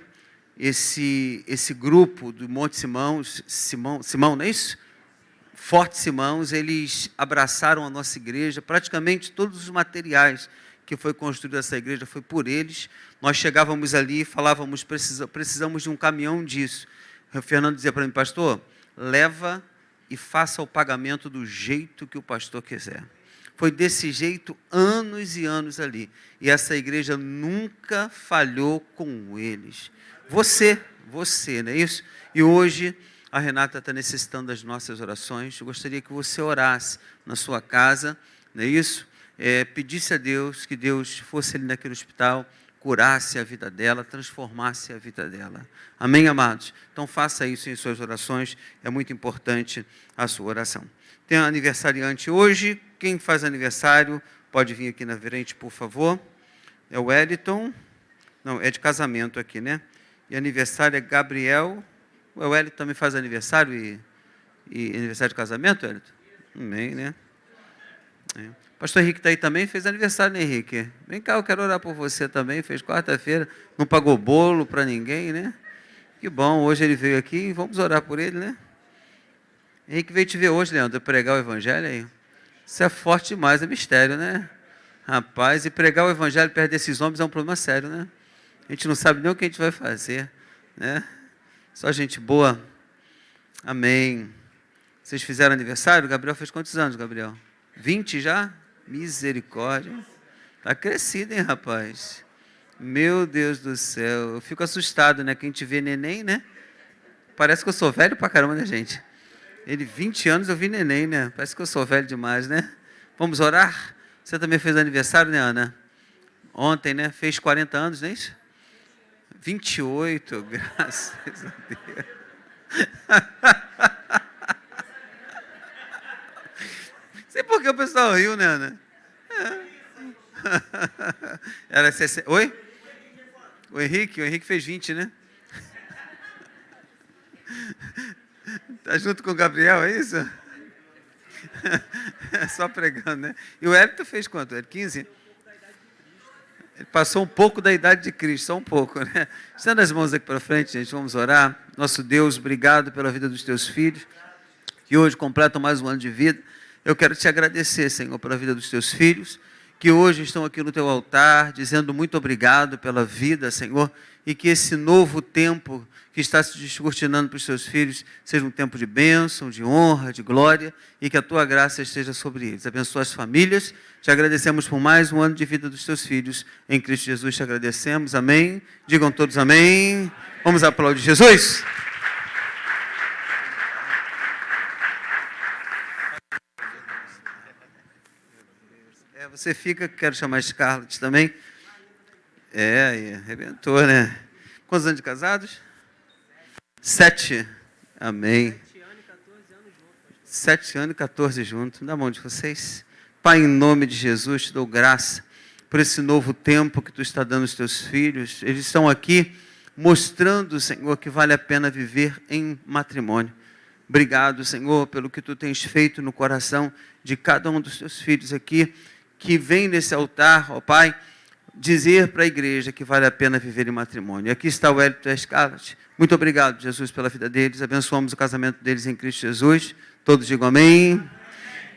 esse grupo do Monte Simão, não é isso? Forte Simãos, eles abraçaram a nossa igreja, praticamente todos os materiais que foi construída essa igreja foi por eles. Nós chegávamos ali e falávamos, precisamos de um caminhão disso. O Fernando dizia para mim, pastor, leva e faça o pagamento do jeito que o pastor quiser. Foi desse jeito anos e anos ali. E essa igreja nunca falhou com eles. Você, não é isso? E hoje a Renata está necessitando das nossas orações. Eu gostaria que você orasse na sua casa, não é isso? Pedisse a Deus que Deus fosse ali naquele hospital, curasse a vida dela, transformasse a vida dela. Amém, amados? Então faça isso em suas orações, é muito importante a sua oração. Tem um aniversariante hoje, quem faz aniversário pode vir aqui na frente, por favor. É o Wellington, não, é de casamento aqui, né? E aniversário é Gabriel. O Wellington também faz aniversário e aniversário de casamento, Wellington? Amém, né? Pastor Henrique está aí também, fez aniversário, né, Henrique? Vem cá, eu quero orar por você também, fez quarta-feira, não pagou bolo para ninguém, né? Que bom, hoje ele veio aqui, vamos orar por ele, né? Henrique veio te ver hoje, Leandro, pregar o evangelho aí. Isso é forte demais, é mistério, né? Rapaz, e pregar o evangelho perto desses homens é um problema sério, né? A gente não sabe nem o que a gente vai fazer, né? Só gente boa. Amém. Vocês fizeram aniversário? O Gabriel fez quantos anos, Gabriel? 20 já? Misericórdia. Está crescido, hein, rapaz? Meu Deus do céu. Eu fico assustado, né? Quem te vê neném, né? Parece que eu sou velho pra caramba, né, gente? Ele, 20 anos, eu vi neném, né? Parece que eu sou velho demais, né? Vamos orar? Você também fez aniversário, né, Ana? Ontem, né? Fez 40 anos, não é isso? 28, graças a Deus. Sei por que o pessoal riu, né, Ana? Era 60... Oi? O Henrique fez 20, né? Tá junto com o Gabriel, é isso? Só pregando, né? E o Hélito fez quanto? 15? Ele passou um pouco da idade de Cristo, só um pouco, né? Estenda as mãos aqui para frente, gente, vamos orar. Nosso Deus, obrigado pela vida dos teus filhos, que hoje completam mais um ano de vida. Eu quero te agradecer, Senhor, pela vida dos teus filhos, que hoje estão aqui no teu altar, dizendo muito obrigado pela vida, Senhor, e que esse novo tempo que está se descortinando para os teus filhos seja um tempo de bênção, de honra, de glória, e que a tua graça esteja sobre eles. Abençoa as famílias. Te agradecemos por mais um ano de vida dos teus filhos. Em Cristo Jesus te agradecemos. Amém. Digam todos amém. Vamos aplaudir Jesus. Você fica, quero chamar a Scarlett também. Arrebentou, né? Quantos anos de casados? 7. Amém. 7 anos e 14 juntos. Na mão de vocês. Pai, em nome de Jesus, te dou graça por esse novo tempo que tu está dando aos teus filhos. Eles estão aqui mostrando, Senhor, que vale a pena viver em matrimônio. Obrigado, Senhor, pelo que tu tens feito no coração de cada um dos teus filhos aqui, que vem nesse altar, ó Pai, dizer para a igreja que vale a pena viver em matrimônio. Aqui está o Hélito e a Scarlett. Muito obrigado, Jesus, pela vida deles. Abençoamos o casamento deles em Cristo Jesus. Todos digam amém.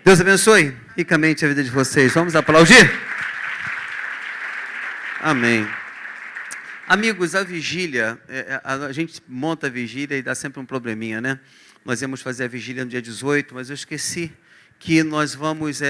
Deus abençoe ricamente a vida de vocês. Vamos aplaudir? Amém. Amigos, a vigília, a gente monta a vigília e dá sempre um probleminha, né? Nós íamos fazer a vigília no dia 18, mas eu esqueci que nós vamos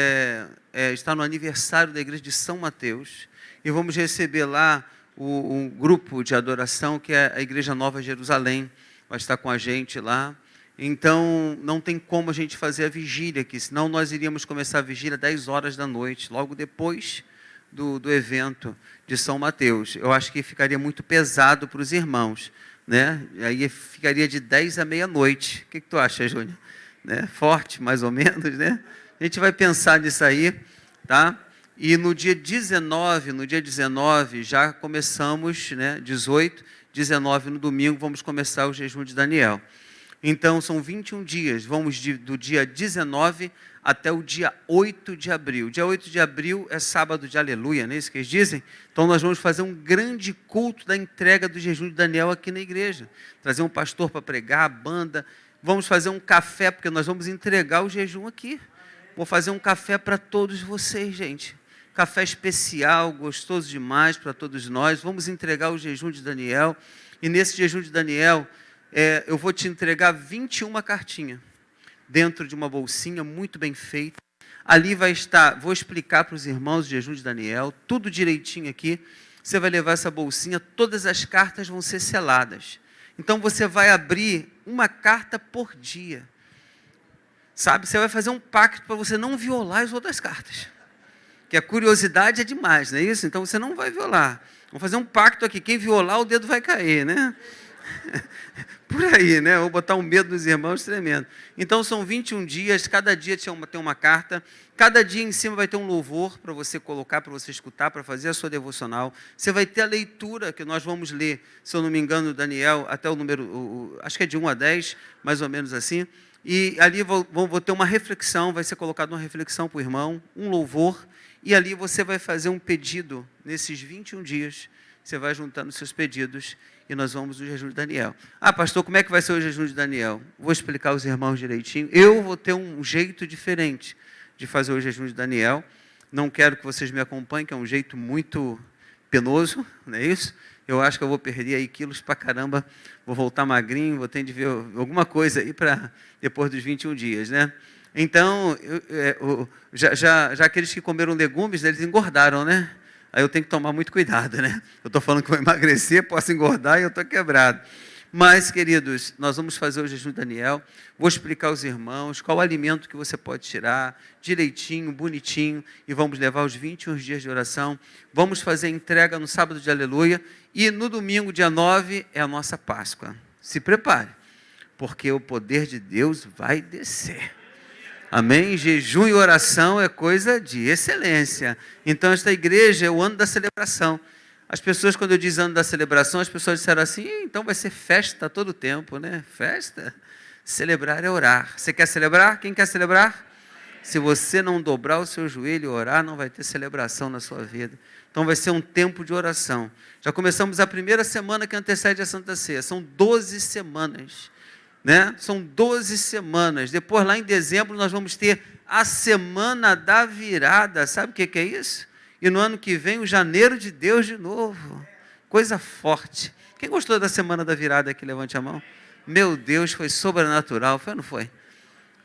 estar no aniversário da igreja de São Mateus e vamos receber lá um grupo de adoração que é a Igreja Nova Jerusalém, vai estar com a gente lá. Então, não tem como a gente fazer a vigília aqui, senão nós iríamos começar a vigília às 10 horas da noite, logo depois do evento de São Mateus. Eu acho que ficaria muito pesado para os irmãos, né? Aí ficaria de 10 à meia-noite. O que tu acha, Júnior? Né? Forte, mais ou menos, né? A gente vai pensar nisso aí, tá? E no dia 19 já começamos, né? 18, 19 no domingo, vamos começar o jejum de Daniel. Então, são 21 dias, vamos do dia 19 até o dia 8 de abril. Dia 8 de abril é sábado de aleluia, não é isso que eles dizem? Então, nós vamos fazer um grande culto da entrega do jejum de Daniel aqui na igreja. Trazer um pastor para pregar, a banda. Vamos fazer um café, porque nós vamos entregar o jejum aqui. Vou fazer um café para todos vocês, gente. café especial, gostoso demais para todos nós. Vamos entregar o jejum de Daniel. E nesse jejum de Daniel, eu vou te entregar 21 cartinhas dentro de uma bolsinha muito bem feita. Ali vai estar, vou explicar para os irmãos o jejum de Daniel, tudo direitinho aqui. Você vai levar essa bolsinha, todas as cartas vão ser seladas. Então você vai abrir uma carta por dia. Sabe, você vai fazer um pacto para você não violar as outras cartas. Que a curiosidade é demais, não é isso? Então você não vai violar. Vamos fazer um pacto aqui, quem violar o dedo vai cair, né? Por aí, né? Vou botar um medo nos irmãos tremendo. Então são 21 dias, cada dia tem uma carta, cada dia em cima vai ter um louvor para você colocar, para você escutar, para fazer a sua devocional. Você vai ter a leitura que nós vamos ler, se eu não me engano, Daniel, até o número, acho que é de 1 a 10, mais ou menos assim. E ali vou ter uma reflexão, vai ser colocado uma reflexão para o irmão, um louvor, e ali você vai fazer um pedido nesses 21 dias. Você vai juntando seus pedidos e nós vamos no jejum de Daniel. Ah, pastor, como é que vai ser o jejum de Daniel? Vou explicar aos irmãos direitinho. Eu vou ter um jeito diferente de fazer o jejum de Daniel. Não quero que vocês me acompanhem, que é um jeito muito penoso, não é isso? Eu acho que eu vou perder aí quilos pra caramba, vou voltar magrinho, vou ter de ver alguma coisa aí para depois dos 21 dias, né? Então, já aqueles que comeram legumes, eles engordaram, né? Aí eu tenho que tomar muito cuidado, né? Eu estou falando que vou emagrecer, posso engordar e eu estou quebrado. Mas, queridos, nós vamos fazer o jejum de Daniel, vou explicar aos irmãos qual o alimento que você pode tirar, direitinho, bonitinho, e vamos levar os 21 dias de oração. Vamos fazer a entrega no sábado de aleluia, e no domingo, dia 9, é a nossa Páscoa. Se prepare, porque o poder de Deus vai descer. Amém? Jejum e oração é coisa de excelência. Então, esta igreja é o ano da celebração. As pessoas, quando eu diz ano da celebração, as pessoas disseram assim, então vai ser festa todo o tempo, né? Festa? Celebrar é orar. Você quer celebrar? Quem quer celebrar? Se você não dobrar o seu joelho e orar, não vai ter celebração na sua vida. Então vai ser um tempo de oração. Já começamos a primeira semana que antecede a Santa Ceia. São 12 semanas. Né? São 12 semanas. Depois, lá em dezembro, nós vamos ter a Semana da Virada. Sabe o que é isso? E no ano que vem, o Janeiro de Deus de novo. Coisa forte. Quem gostou da Semana da Virada aqui? Levante a mão. Meu Deus, foi sobrenatural. Foi ou não foi?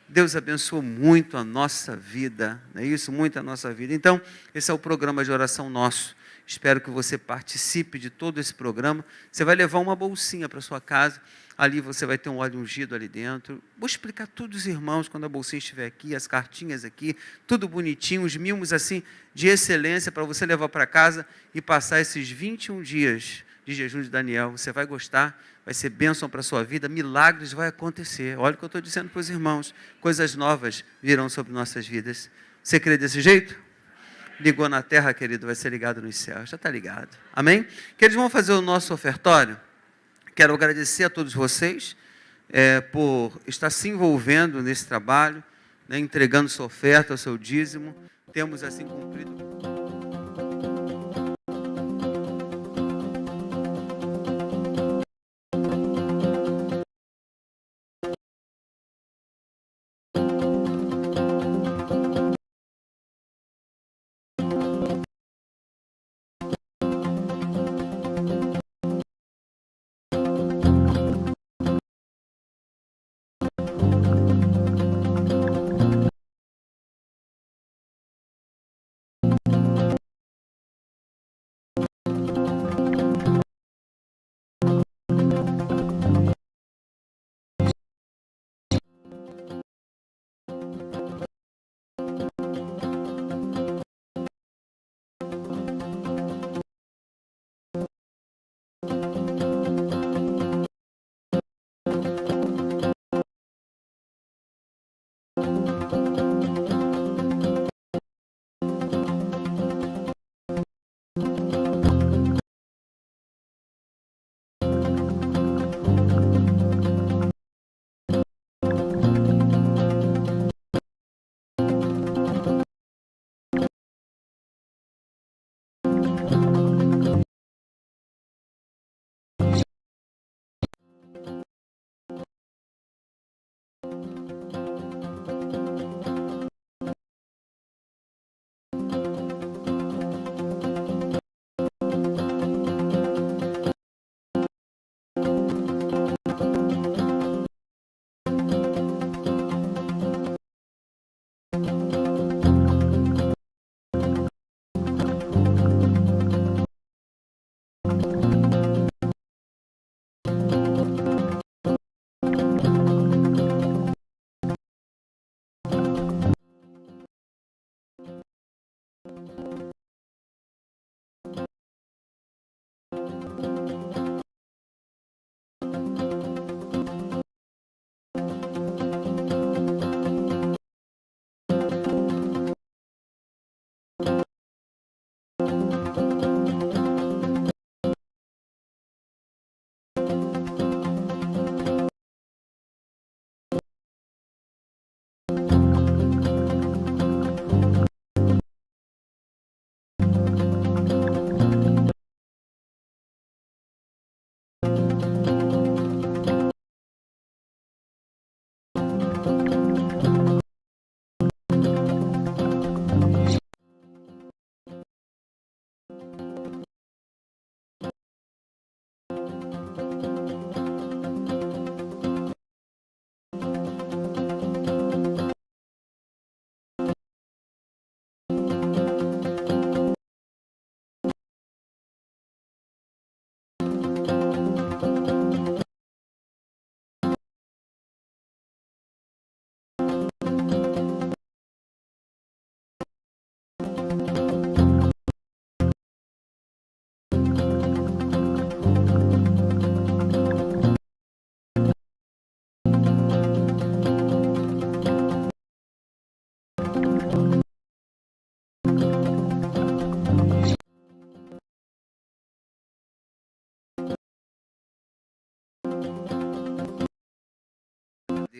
Deus abençoou muito a nossa vida. Não é isso? Muito a nossa vida. Então, esse é o programa de oração nosso. Espero que você participe de todo esse programa. Você vai levar uma bolsinha para sua casa. Ali você vai ter um óleo ungido ali dentro. Vou explicar tudo aos irmãos quando a bolsinha estiver aqui, as cartinhas aqui, tudo bonitinho, os mimos assim de excelência para você levar para casa e passar esses 21 dias de jejum de Daniel. Você vai gostar, vai ser bênção para a sua vida, milagres vai acontecer. Olha o que eu estou dizendo para os irmãos, coisas novas virão sobre nossas vidas. Você crê desse jeito? Ligou na terra, querido, vai ser ligado nos céus. Já está ligado. Amém? Queridos, vamos fazer o nosso ofertório. Quero agradecer a todos vocês por estar se envolvendo nesse trabalho, né, entregando sua oferta, seu dízimo. Temos assim cumprido.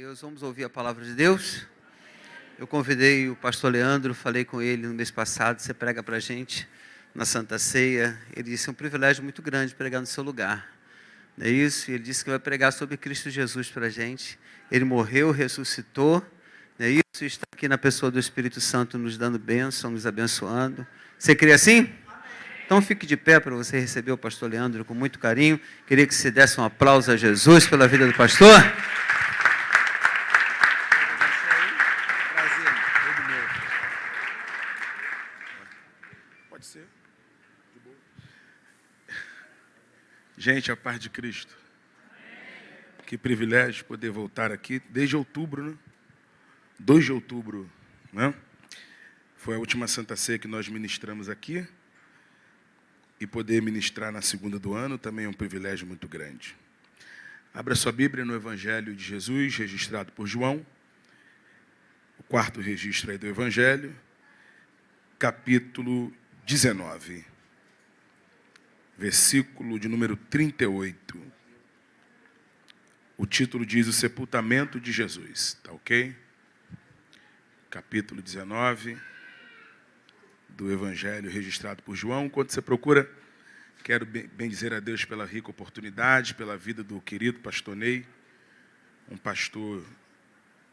Deus, vamos ouvir a palavra de Deus. Eu convidei o pastor Leandro, falei com ele no mês passado, você prega para a gente na Santa Ceia. Ele disse, é um privilégio muito grande pregar no seu lugar. Não é isso? E ele disse que vai pregar sobre Cristo Jesus para a gente. Ele morreu, ressuscitou, não é isso? E está aqui na pessoa do Espírito Santo nos dando bênção, nos abençoando. Você crê assim? Então fique de pé para você receber o pastor Leandro com muito carinho. Queria que você desse um aplauso a Jesus pela vida do pastor. Pode ser. De boa. Gente, a paz de Cristo. Que privilégio poder voltar aqui desde outubro, né? 2 de outubro, né? Foi a última Santa Ceia que nós ministramos aqui. E poder ministrar na segunda do ano também é um privilégio muito grande. Abra sua Bíblia no Evangelho de Jesus, registrado por João. O 4º registro aí do Evangelho, capítulo 19, versículo de número 38. O título diz o sepultamento de Jesus, tá ok? Capítulo 19 do Evangelho registrado por João. Enquanto você procura, quero bendizer a Deus pela rica oportunidade, pela vida do querido pastor Ney, um pastor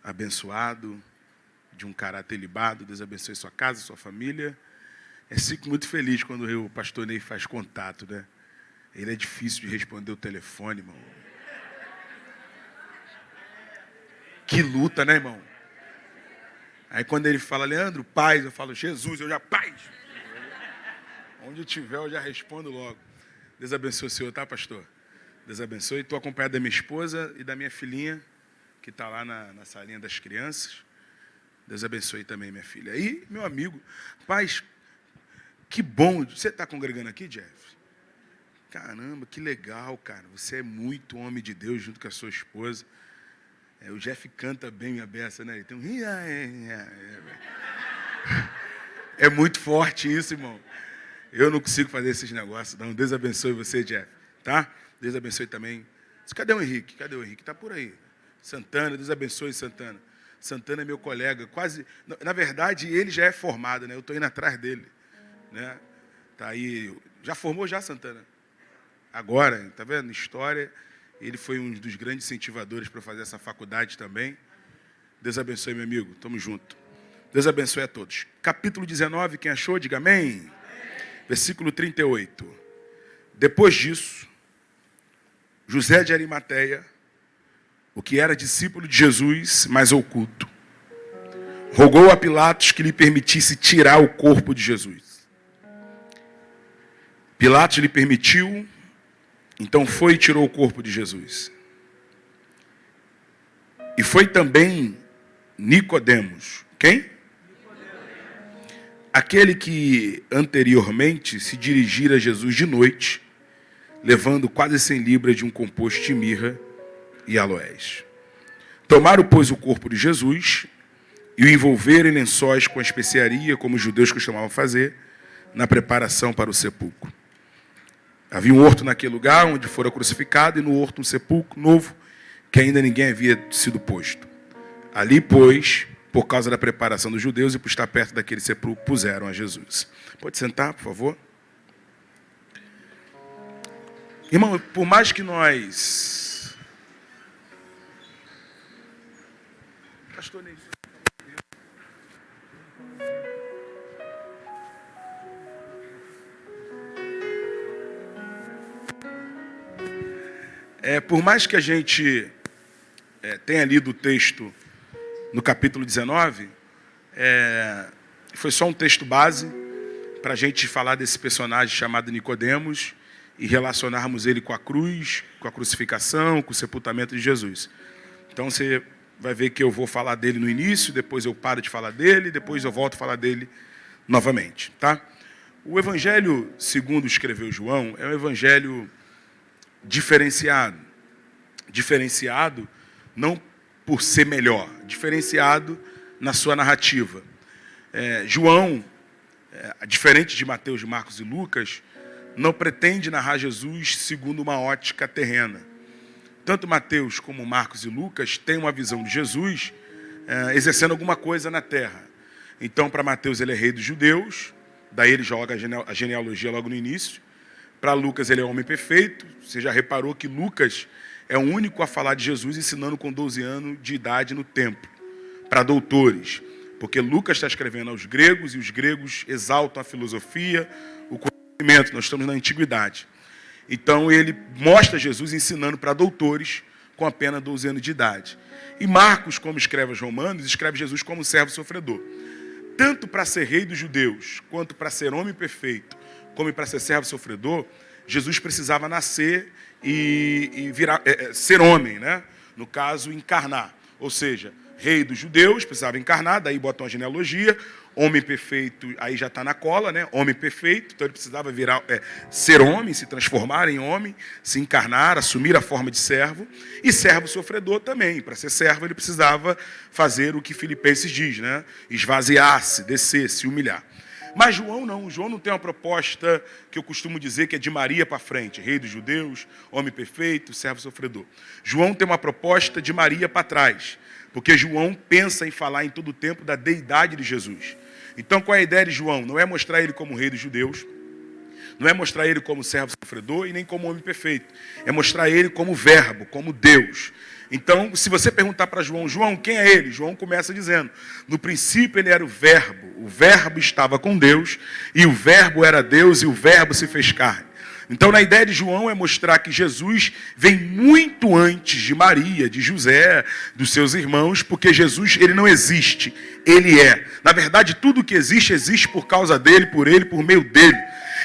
abençoado, de um caráter ilibado. Deus abençoe sua casa, sua família. Fico muito feliz quando o pastor Ney faz contato, né? Ele é difícil de responder o telefone, irmão. Que luta, né, irmão? Aí quando ele fala, Leandro, paz, eu falo, Jesus, eu já, paz. Onde eu estiver, eu já respondo logo. Deus abençoe o senhor, tá, pastor? Deus abençoe. Estou acompanhado da minha esposa e da minha filhinha, que está lá na salinha das crianças. Deus abençoe também, minha filha. E, meu amigo, paz, que bom. Você está congregando aqui, Jeff? Caramba, que legal, cara. Você é muito homem de Deus junto com a sua esposa. O Jeff canta bem minha beça, né? Ele tem um... É muito forte isso, irmão. Eu não consigo fazer esses negócios, não. Deus abençoe você, Jeff, tá? Deus abençoe também. Cadê o Henrique? Cadê o Henrique? Está por aí. Santana, Deus abençoe Santana. Santana é meu colega, quase... Na verdade, ele já é formado, né? Eu estou indo atrás dele, né? Tá aí... Já formou já, Santana? Agora, tá vendo? História... Ele foi um dos grandes incentivadores para fazer essa faculdade também. Deus abençoe, meu amigo. Tamo junto. Deus abençoe a todos. Capítulo 19, quem achou, diga amém. Amém. Versículo 38. Depois disso, José de Arimateia, o que era discípulo de Jesus, mas oculto, rogou a Pilatos que lhe permitisse tirar o corpo de Jesus. Pilatos lhe permitiu. Então foi e tirou o corpo de Jesus. E foi também Nicodemos. Quem? Aquele que anteriormente se dirigira a Jesus de noite, levando quase 100 libras de um composto de mirra e aloés. Tomaram, pois, o corpo de Jesus e o envolveram em lençóis com especiaria, como os judeus costumavam fazer, na preparação para o sepulcro. Havia um horto naquele lugar onde fora crucificado, e no horto um sepulcro novo, que ainda ninguém havia sido posto. Ali, pois, por causa da preparação dos judeus e por estar perto daquele sepulcro, puseram a Jesus. Pode sentar, por favor? Irmão, por mais que nós... Pastor Ney. Por mais que a gente tenha lido o texto no capítulo 19, foi só um texto base para a gente falar desse personagem chamado Nicodemos e relacionarmos ele com a cruz, com a crucificação, com o sepultamento de Jesus. Então você vai ver que eu vou falar dele no início, depois eu paro de falar dele, depois eu volto a falar dele novamente. Tá? O evangelho, segundo escreveu João, é um evangelho diferenciado. Diferenciado não por ser melhor, diferenciado na sua narrativa. João, diferente de Mateus, de Marcos e Lucas, não pretende narrar Jesus segundo uma ótica terrena. tanto Mateus como Marcos e Lucas têm uma visão de Jesus exercendo alguma coisa na terra. Então, para Mateus, ele é rei dos judeus, daí ele joga a genealogia logo no início. Para Lucas, ele é homem perfeito. Você já reparou que Lucas é o único a falar de Jesus ensinando com 12 anos de idade no templo, para doutores. Porque Lucas está escrevendo aos gregos, e os gregos exaltam a filosofia, o conhecimento. Nós estamos na antiguidade. Então, ele mostra Jesus ensinando para doutores com apenas 12 anos de idade. E Marcos, como escreve aos Romanos, escreve Jesus como servo sofredor. Tanto para ser rei dos judeus, quanto para ser homem perfeito, como para ser servo sofredor, Jesus precisava nascer e ser homem, né? No caso, encarnar. Ou seja, rei dos judeus, precisava encarnar, daí botam a genealogia. Homem perfeito, aí já está na cola, né? Homem perfeito, então ele precisava ser homem, se transformar em homem, se encarnar, assumir a forma de servo. E servo sofredor também. Para ser servo, ele precisava fazer o que Filipenses diz, né? Esvaziar-se, descer, se humilhar. Mas João não. João não tem uma proposta que eu costumo dizer que é de Maria para frente. Rei dos judeus, homem perfeito, servo sofredor. João tem uma proposta de Maria para trás. Porque João pensa em falar em todo o tempo da deidade de Jesus. Então, qual é a ideia de João? Não é mostrar ele como rei dos judeus, não é mostrar ele como servo sofredor e nem como homem perfeito. É mostrar ele como verbo, como Deus. Então, se você perguntar para João, João, quem é ele? João começa dizendo, no princípio ele era o verbo estava com Deus, e o verbo era Deus, e o verbo se fez carne. Então, na ideia de João é mostrar que Jesus vem muito antes de Maria, de José, dos seus irmãos, porque Jesus, ele não existe, ele é. Na verdade, tudo que existe, existe por causa dele, por meio dele.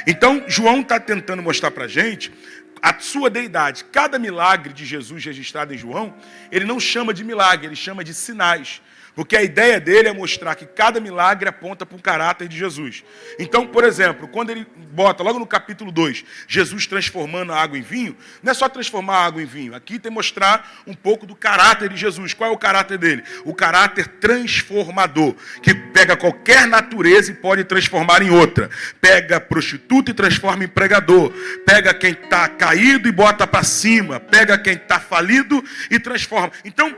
Então, João está tentando mostrar para a gente a sua deidade. Cada milagre de Jesus registrado em João, ele não chama de milagre, ele chama de sinais. Porque a ideia dele é mostrar que cada milagre aponta para o caráter de Jesus. Então, por exemplo, quando ele bota, logo no capítulo 2, Jesus transformando a água em vinho, não é só transformar a água em vinho. Aqui tem que mostrar um pouco do caráter de Jesus. Qual é o caráter dele? O caráter transformador, que pega qualquer natureza e pode transformar em outra. Pega prostituta e transforma em pregador. Pega quem está caído e bota para cima. Pega quem está falido e transforma. Então,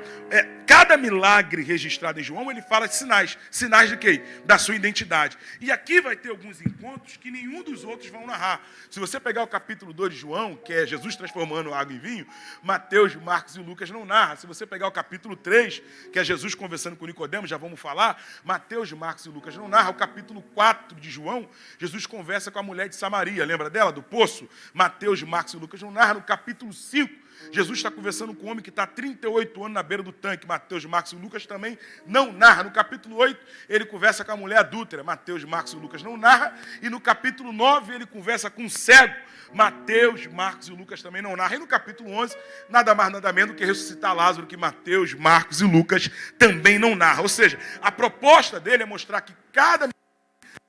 cada milagre registrado em João, ele fala de sinais. Sinais de quê? Da sua identidade. E aqui vai ter alguns encontros que nenhum dos outros vão narrar. Se você pegar o capítulo 2 de João, que é Jesus transformando água em vinho, Mateus, Marcos e Lucas não narram. Se você pegar o capítulo 3, que é Jesus conversando com Nicodemo, já vamos falar, Mateus, Marcos e Lucas não narram. O capítulo 4 de João, Jesus conversa com a mulher de Samaria. Lembra dela, do poço? Mateus, Marcos e Lucas não narram. No capítulo 5, Jesus está conversando com um homem que está há 38 anos na beira do tanque. Mateus, Marcos e Lucas também não narra. No capítulo 8, ele conversa com a mulher adúltera. Mateus, Marcos e Lucas não narra. E no capítulo 9, ele conversa com um cego. Mateus, Marcos e Lucas também não narram. E no capítulo 11, nada mais, nada menos do que ressuscitar Lázaro, que Mateus, Marcos e Lucas também não narram. Ou seja, a proposta dele é mostrar que cada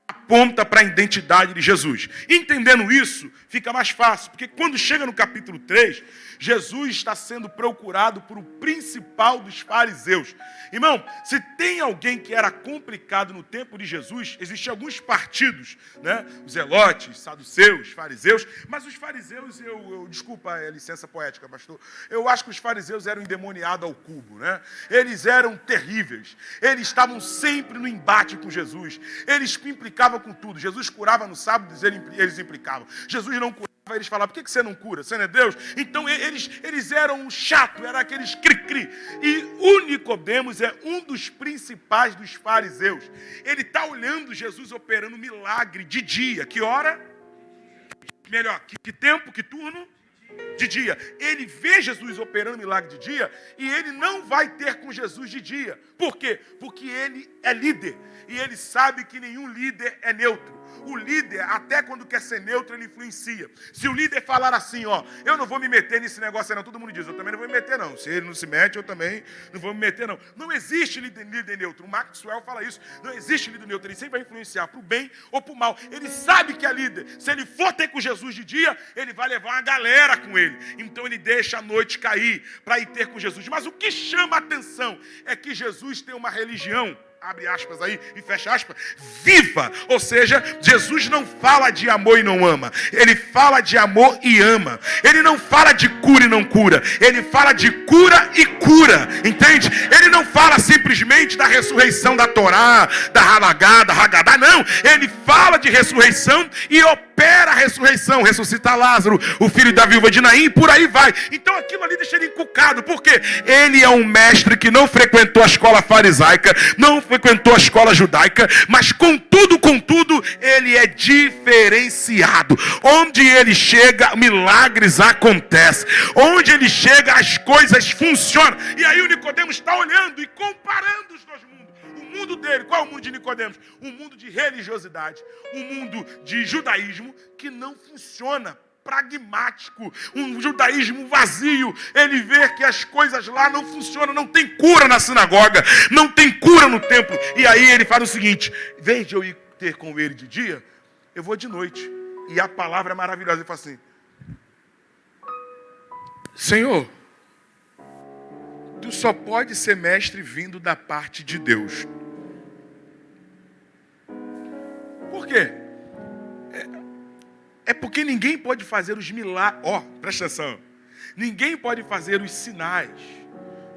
aponta para a identidade de Jesus. Entendendo isso, fica mais fácil, porque quando chega no capítulo 3, Jesus está sendo procurado por o principal dos fariseus. Irmão, se tem alguém que era complicado no tempo de Jesus, existiam alguns partidos, né? Os zelotes, saduceus, fariseus, mas os fariseus, desculpa a licença poética, pastor, eu acho que os fariseus eram endemoniados ao cubo, né? Eles eram terríveis, eles estavam sempre no embate com Jesus, eles implicavam com tudo. Jesus curava no sábado, eles implicavam. Jesus não curava, eles falavam, por que você não cura? Você não é Deus? Então eles eram chato, eram aqueles cri-cri. E o Nicodemos é um dos principais dos fariseus. Ele está olhando Jesus operando milagre de dia. Que hora? Melhor, que tempo, que turno? De dia. Ele vê Jesus operando milagre de dia e ele não vai ter com Jesus de dia. Por quê? Porque ele é líder. E ele sabe que nenhum líder é neutro. O líder, até quando quer ser neutro, ele influencia. Se o líder falar assim, ó, eu não vou me meter nesse negócio aí não, todo mundo diz, eu também não vou me meter não. Se ele não se mete, eu também não vou me meter não. Não existe líder neutro. O Maxwell fala isso. Não existe líder neutro. Ele sempre vai influenciar para o bem ou para o mal. Ele sabe que é líder. Se ele for ter com Jesus de dia, ele vai levar uma galera com ele. Então ele deixa a noite cair para ir ter com Jesus. Mas o que chama a atenção é que Jesus tem uma religião abre aspas aí e fecha aspas, viva. Ou seja, Jesus não fala de amor e não ama. Ele fala de amor e ama. Ele não fala de cura e não cura. Ele fala de cura e cura. Entende? Ele não fala simplesmente da ressurreição da Torá, da Halagá, Hagadá. Não. Ele fala de ressurreição e opera a ressurreição. Ressuscita Lázaro, o filho da viúva de Naim, e por aí vai. Então aquilo ali deixa ele encucado. Por quê? Ele é um mestre que não frequentou a escola farisaica, não frequentou a escola judaica, mas contudo, ele é diferenciado. Onde ele chega, milagres acontecem. Onde ele chega, as coisas funcionam. E aí o Nicodemos está olhando e comparando os dois mundos. O mundo dele, qual é o mundo de Nicodemos? Um mundo de religiosidade, um mundo de judaísmo que não funciona, pragmático, um judaísmo vazio. Ele vê que as coisas lá não funcionam, não tem cura na sinagoga, não tem cura no templo. E aí ele faz o seguinte: em vez de eu ir ter com ele de dia, eu vou de noite. E a palavra é maravilhosa. Ele fala assim: Senhor, tu só pode ser mestre vindo da parte de Deus. Por quê? É porque ninguém pode fazer os milagres. Presta atenção. Ninguém pode fazer os sinais,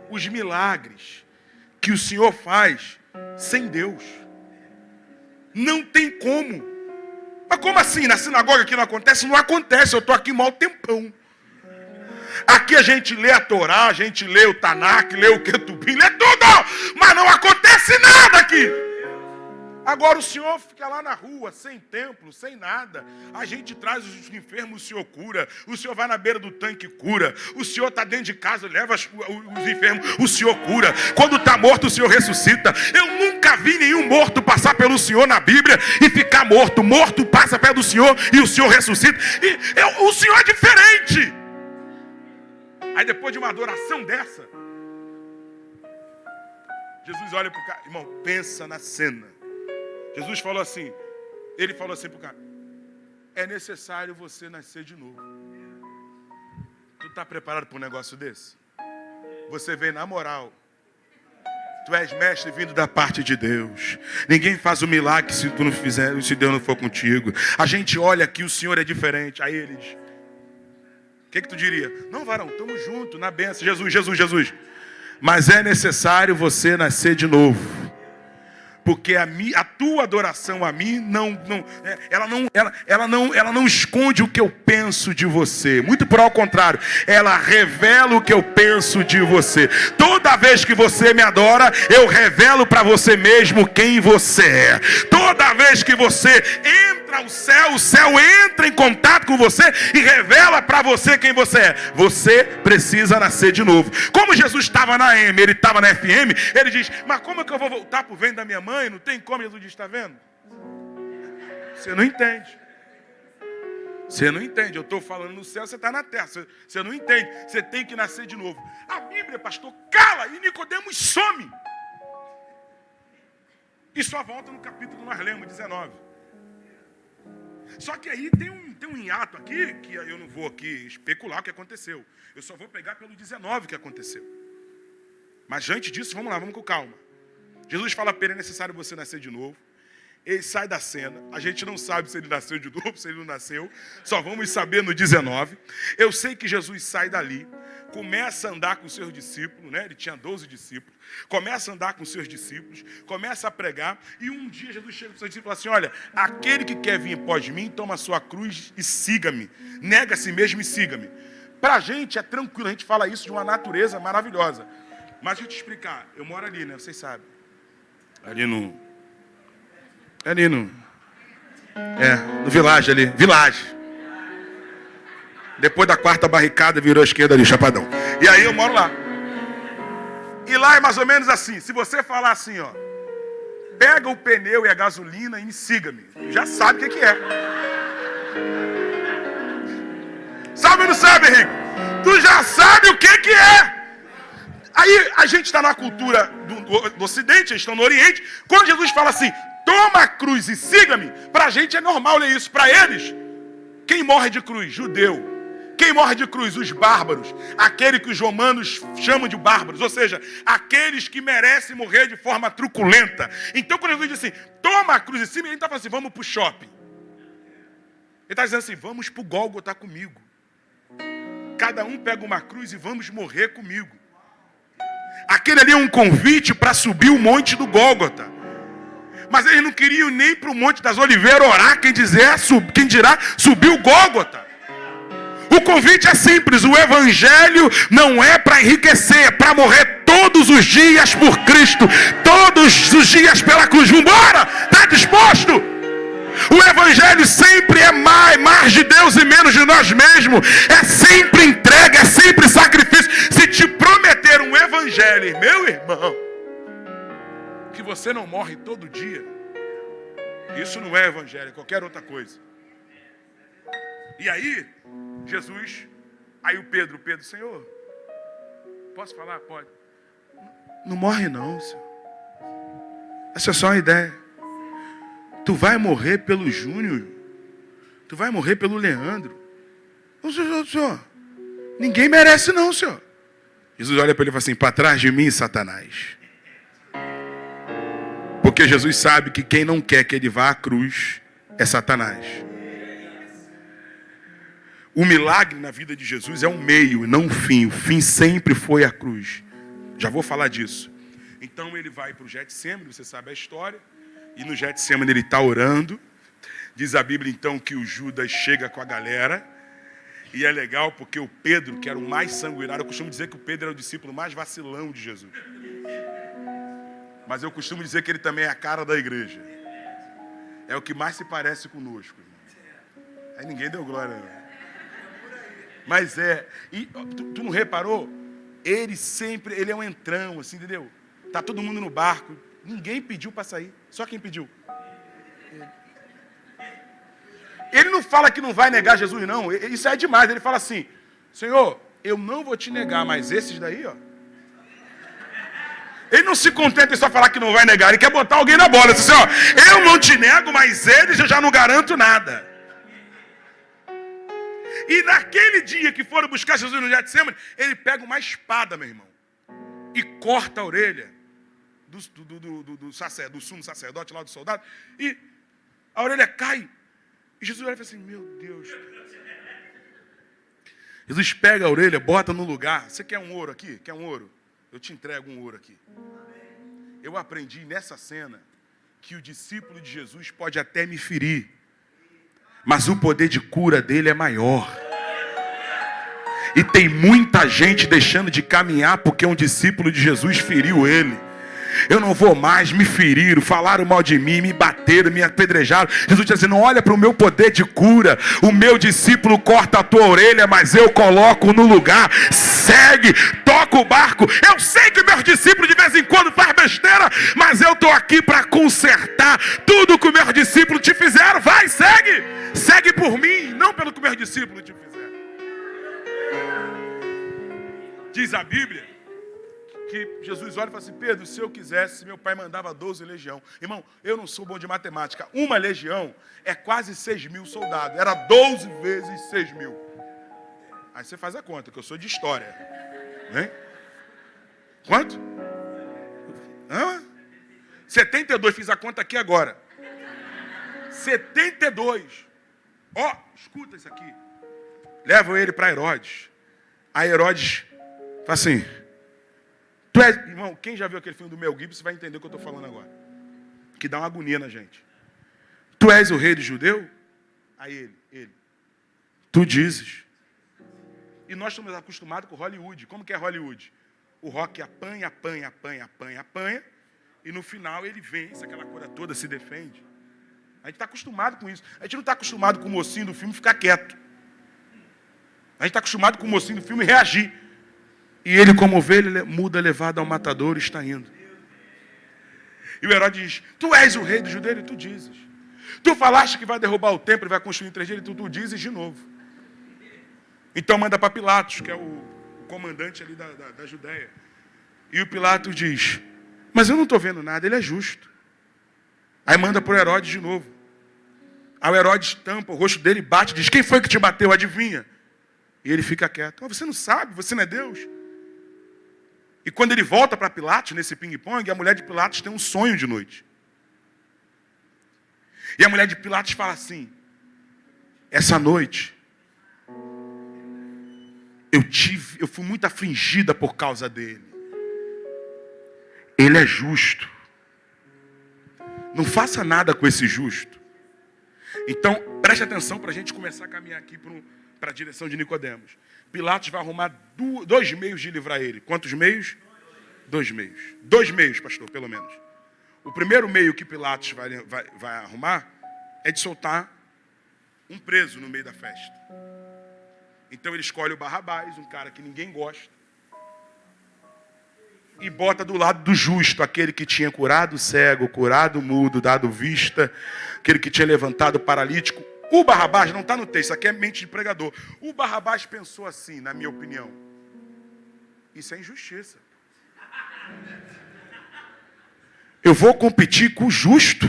os milagres que o Senhor faz sem Deus. Não tem como. Mas como assim? Na sinagoga aqui não acontece? Não acontece. Eu estou aqui mal tempão. Aqui a gente lê a Torá, a gente lê o Tanakh, lê o Ketubim, lê tudo. Mas não acontece nada aqui. Agora o Senhor fica lá na rua, sem templo, sem nada. A gente traz os enfermos, o Senhor cura. O Senhor vai na beira do tanque, cura. O Senhor está dentro de casa, leva os enfermos, o Senhor cura. Quando está morto, o Senhor ressuscita. Eu nunca vi nenhum morto passar pelo Senhor na Bíblia e ficar morto. Morto passa perto do Senhor e o Senhor ressuscita. O Senhor é diferente. Aí depois de uma adoração dessa, Jesus olha para o cara. Irmão, pensa na cena. Jesus falou assim, ele falou assim para o cara: é necessário você nascer de novo. Tu está preparado para um negócio desse? Você vem na moral. Tu és mestre vindo da parte de Deus. Ninguém faz o milagre se tu não fizer, se Deus não for contigo. A gente olha aqui, o Senhor é diferente. Aí eles: o que tu diria? Não, varão, estamos juntos na bênção. Jesus. Mas é necessário você nascer de novo. Porque a tua adoração a mim ela não esconde o que eu penso de você. Muito por ao contrário, ela revela o que eu penso de você. Toda vez que você me adora, eu revelo para você mesmo quem você é. Toda vez que você entra ao céu, o céu entra em contato com você e revela para você quem você é. Você precisa nascer de novo. Como Jesus estava na AM, ele estava na FM, ele diz: mas como é que eu vou voltar para o ventre da minha mãe? Não tem como. Jesus diz: está vendo? Você não entende. Você não entende. Eu estou falando no céu, você está na terra. Você não entende. Você tem que nascer de novo. A Bíblia, pastor, cala e Nicodemos some. E só volta no capítulo que nós lemos, 19. Só que aí tem um hiato aqui, que eu não vou aqui especular o que aconteceu. Eu só vou pegar pelo 19 que aconteceu. Mas antes disso, vamos lá, vamos com calma. Jesus fala para ele: é necessário você nascer de novo. Ele sai da cena. A gente não sabe se ele nasceu de novo, se ele não nasceu. Só vamos saber no 19. Eu sei que Jesus sai dali, começa a andar com os seus discípulos, né? Ele tinha 12 discípulos. Começa a andar com os seus discípulos, começa a pregar. E um dia Jesus chega para os seus discípulos e fala assim: olha, aquele que quer vir após mim, toma a sua cruz e siga-me. Nega a si mesmo e siga-me. Para a gente é tranquilo, a gente fala isso de uma natureza maravilhosa. Mas deixa eu te explicar. Eu moro ali, né? Vocês sabem. No Village ali. Village. Depois da quarta barricada, virou à esquerda ali, Chapadão. E aí eu moro lá. E lá é mais ou menos assim. Se você falar assim, ó: pega o pneu e a gasolina e me siga-me. Já sabe o que é. Sabe ou não sabe, Henrique? Tu já sabe o que é. Aí a gente está na cultura do Ocidente, eles estão no Oriente. Quando Jesus fala assim: toma a cruz e siga-me, para a gente é normal ler isso. Para eles, quem morre de cruz? Judeu. Quem morre de cruz? Os bárbaros. Aquele que os romanos chamam de bárbaros. Ou seja, aqueles que merecem morrer de forma truculenta. Então, quando Jesus diz assim, toma a cruz em cima, ele está falando assim, vamos para o shopping. Ele está dizendo assim, vamos para o Gólgota comigo. Cada um pega uma cruz e vamos morrer comigo. Aquele ali é um convite para subir o monte do Gólgota. Mas eles não queriam nem para o Monte das Oliveiras orar, quem dirá subir o Gólgota. O convite é simples, o evangelho não é para enriquecer, é para morrer todos os dias por Cristo, todos os dias pela cruz. Vambora! Está disposto? O evangelho sempre é mais de Deus e menos de nós mesmos. É sempre entrega, é sempre sacrifício. Se te prometer um evangelho, meu irmão, que você não morre todo dia, isso não é evangelho, é qualquer outra coisa. E aí, Jesus, aí o Pedro, Senhor, posso falar? Pode. Não morre não, Senhor. Essa é só uma ideia. Tu vai morrer pelo Júnior. Tu vai morrer pelo Leandro. Não, senhor. Ninguém merece não, Senhor. Jesus olha para ele e fala assim, para trás de mim, Satanás. Porque Jesus sabe que quem não quer que ele vá à cruz é Satanás. O milagre na vida de Jesus é um meio, não um fim. O fim sempre foi a cruz. Já vou falar disso. Então ele vai para o Getsemane, você sabe a história. E no Getsemane ele está orando. Diz a Bíblia então que o Judas chega com a galera. E é legal porque o Pedro, que era o mais sanguinário, eu costumo dizer que o Pedro era o discípulo mais vacilão de Jesus. Mas eu costumo dizer que ele também é a cara da igreja. É o que mais se parece conosco. Aí ninguém deu glória, não. Mas é. E tu não reparou? Ele é um entrão, assim, entendeu? Tá todo mundo no barco. Ninguém pediu para sair. Só quem pediu? Ele não fala que não vai negar Jesus, não. Isso é demais. Ele fala assim, Senhor, eu não vou te negar, mas esses daí, ó. Ele não se contenta em só falar que não vai negar. Ele quer botar alguém na bola. Ele diz assim, ó, eu não te nego, mas eles eu já não garanto nada. E naquele dia que foram buscar Jesus no Getsemane, ele pega uma espada, meu irmão, e corta a orelha do sumo sacerdote lá, do soldado, e a orelha cai. E Jesus olha e fala assim, meu Deus. Jesus pega a orelha, bota no lugar. Você quer um ouro aqui? Quer um ouro? Eu te entrego um ouro aqui. Eu aprendi nessa cena que o discípulo de Jesus pode até me ferir, mas o poder de cura dele é maior. E tem muita gente deixando de caminhar porque um discípulo de Jesus feriu ele. Eu não vou mais, me feriram, falaram mal de mim, me bateram, me apedrejaram. Jesus está dizendo, olha para o meu poder de cura. O meu discípulo corta a tua orelha, mas eu coloco no lugar. Segue, toca o barco. Eu sei que meus discípulos de vez em quando fazem besteira, mas eu estou aqui para consertar tudo que meus discípulos te fizeram. Vai, segue. Segue por mim, não pelo que meus discípulos te fizeram. Diz a Bíblia que Jesus olha e fala assim, Pedro, se eu quisesse, meu pai mandava 12 legião. Irmão, eu não sou bom de matemática. Uma legião é quase 6.000 soldados. Era 12 vezes 6.000. Aí você faz a conta, que eu sou de história. Hein? Quanto? 72, fiz a conta aqui agora. 72. Ó, escuta isso aqui. Levam ele para Herodes. Aí Herodes fala assim, tu és, irmão, quem já viu aquele filme do Mel Gibson vai entender o que eu estou falando agora. Que dá uma agonia na gente. Tu és o rei dos judeus? Aí ele. Tu dizes. E nós estamos acostumados com Hollywood. Como que é Hollywood? O rock apanha. E no final ele vence, aquela coisa toda, se defende. A gente está acostumado com isso. A gente não está acostumado com o mocinho do filme ficar quieto. A gente está acostumado com o mocinho do filme reagir. E ele, como ovelha muda, levado ao matador, está indo. E o Herodes diz, tu és o rei do judeu? E tu dizes. Tu falaste que vai derrubar o templo e vai construir em 3 dias, e tu dizes de novo. Então manda para Pilatos, que é o comandante ali da Judéia. E o Pilatos diz, mas eu não estou vendo nada, ele é justo. Aí manda para o Herodes de novo. Aí o Herodes tampa o rosto dele, bate e diz, quem foi que te bateu? Adivinha? E ele fica quieto. Mas você não sabe, você não é Deus. E quando ele volta para Pilatos, nesse ping-pong, a mulher de Pilatos tem um sonho de noite. E a mulher de Pilatos fala assim: essa noite, eu fui muito afligida por causa dele. Ele é justo. Não faça nada com esse justo. Então, preste atenção para a gente começar a caminhar aqui para a direção de Nicodemos. Pilatos vai arrumar 2 meios de livrar ele. Quantos meios? 2 meios. 2 meios, pastor, pelo menos. O primeiro meio que Pilatos vai arrumar é de soltar um preso no meio da festa. Então ele escolhe o Barrabás, um cara que ninguém gosta, e bota do lado do justo, aquele que tinha curado o cego, curado o mudo, dado vista, aquele que tinha levantado o paralítico. O Barrabás, não está no texto, isso aqui é mente de pregador. O Barrabás pensou assim, na minha opinião: isso é injustiça. Eu vou competir com o justo.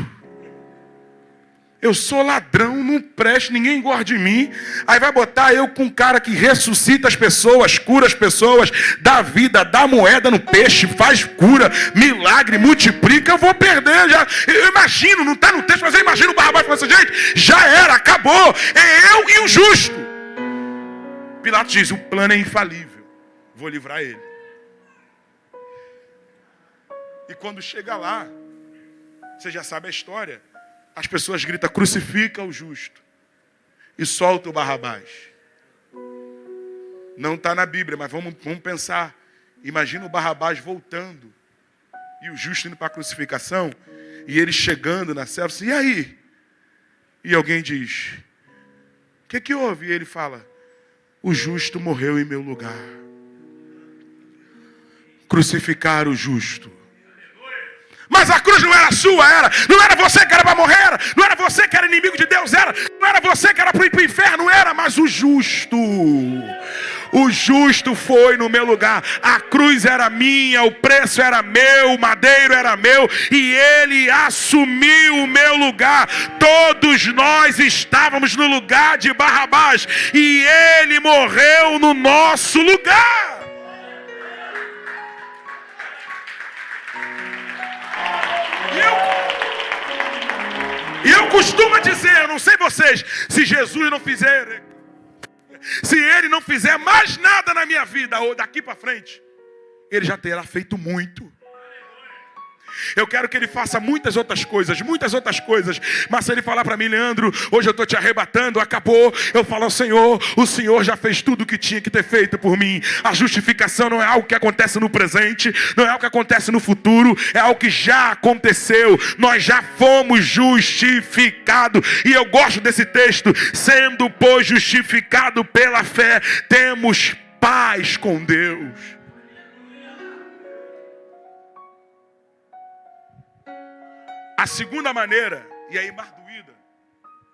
Eu sou ladrão, não presto, ninguém gosta de mim. Aí vai botar eu com um cara que ressuscita as pessoas, cura as pessoas, dá vida, dá moeda no peixe, faz cura, milagre, multiplica. Eu vou perder já. Eu imagino, não está no texto, mas eu imagino o Barrabás falando assim: gente, já era, acabou. É eu e o justo. Pilatos diz: o plano é infalível, vou livrar ele. E quando chega lá, você já sabe a história. As pessoas gritam: crucifica o justo e solta o Barrabás. Não está na Bíblia, mas vamos pensar. Imagina o Barrabás voltando e o justo indo para a crucificação, e ele chegando na cela, assim: e aí? E alguém diz: o que houve? E ele fala: o justo morreu em meu lugar. Crucificar o justo. Mas a cruz não era sua, não era você que era para morrer, não era você que era inimigo de Deus, não era você que era para ir para o inferno, era, mas o justo foi no meu lugar. A cruz era minha, o preço era meu, o madeiro era meu, e ele assumiu o meu lugar. Todos nós estávamos no lugar de Barrabás, e ele morreu no nosso lugar. E eu costumo dizer, eu não sei vocês, se Jesus não fizer, se ele não fizer mais nada na minha vida, ou daqui para frente, ele já terá feito muito. Eu quero que ele faça muitas outras coisas, mas se ele falar para mim: Leandro, hoje eu estou te arrebatando, acabou, eu falo: Senhor, o Senhor já fez tudo o que tinha que ter feito por mim. A justificação não é algo que acontece no presente, não é algo que acontece no futuro, é algo que já aconteceu. Nós já fomos justificados. E eu gosto desse texto: sendo, pois, justificado pela fé, temos paz com Deus. A segunda maneira, e aí mais doída,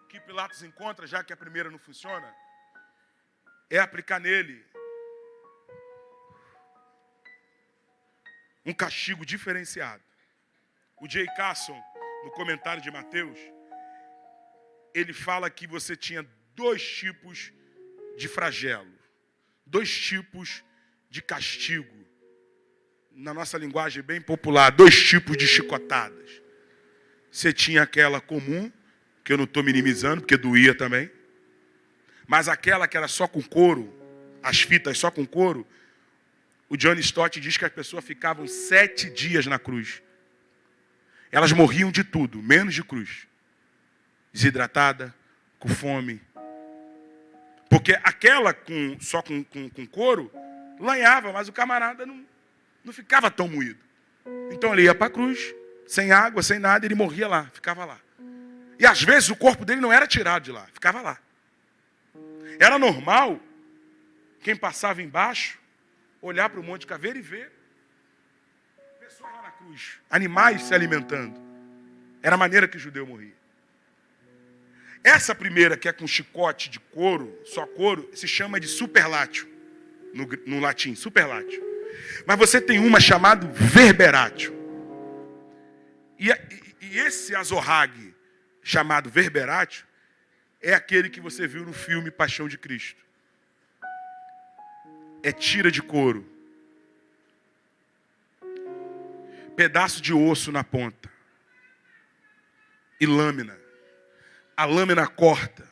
que Pilatos encontra, já que a primeira não funciona, é aplicar nele um castigo diferenciado. O J. Carson, no comentário de Mateus, ele fala que você tinha 2 tipos de flagelo, 2 tipos de castigo. Na nossa linguagem bem popular, 2 tipos de chicotadas. Você tinha aquela comum, que eu não estou minimizando, porque doía também. Mas aquela que era só com couro, as fitas só com couro, o John Stott diz que as pessoas ficavam 7 dias na cruz. Elas morriam de tudo, menos de cruz. Desidratada, com fome. Porque aquela só com couro, lanhava, mas o camarada não ficava tão moído. Então ele ia para a cruz, sem água, sem nada, ele morria lá, ficava lá. E às vezes o corpo dele não era tirado de lá, ficava lá. Era normal quem passava embaixo olhar para o Monte Caveira e ver pessoas lá na cruz, animais se alimentando. Era a maneira que o judeu morria. Essa primeira, que é com chicote de couro, só couro, se chama de superlatio, no latim, superlatio. Mas você tem uma chamada verberatio. E esse azorrague, chamado verberatio, é aquele que você viu no filme Paixão de Cristo. é tira de couro, pedaço de osso na ponta e lâmina. A lâmina corta,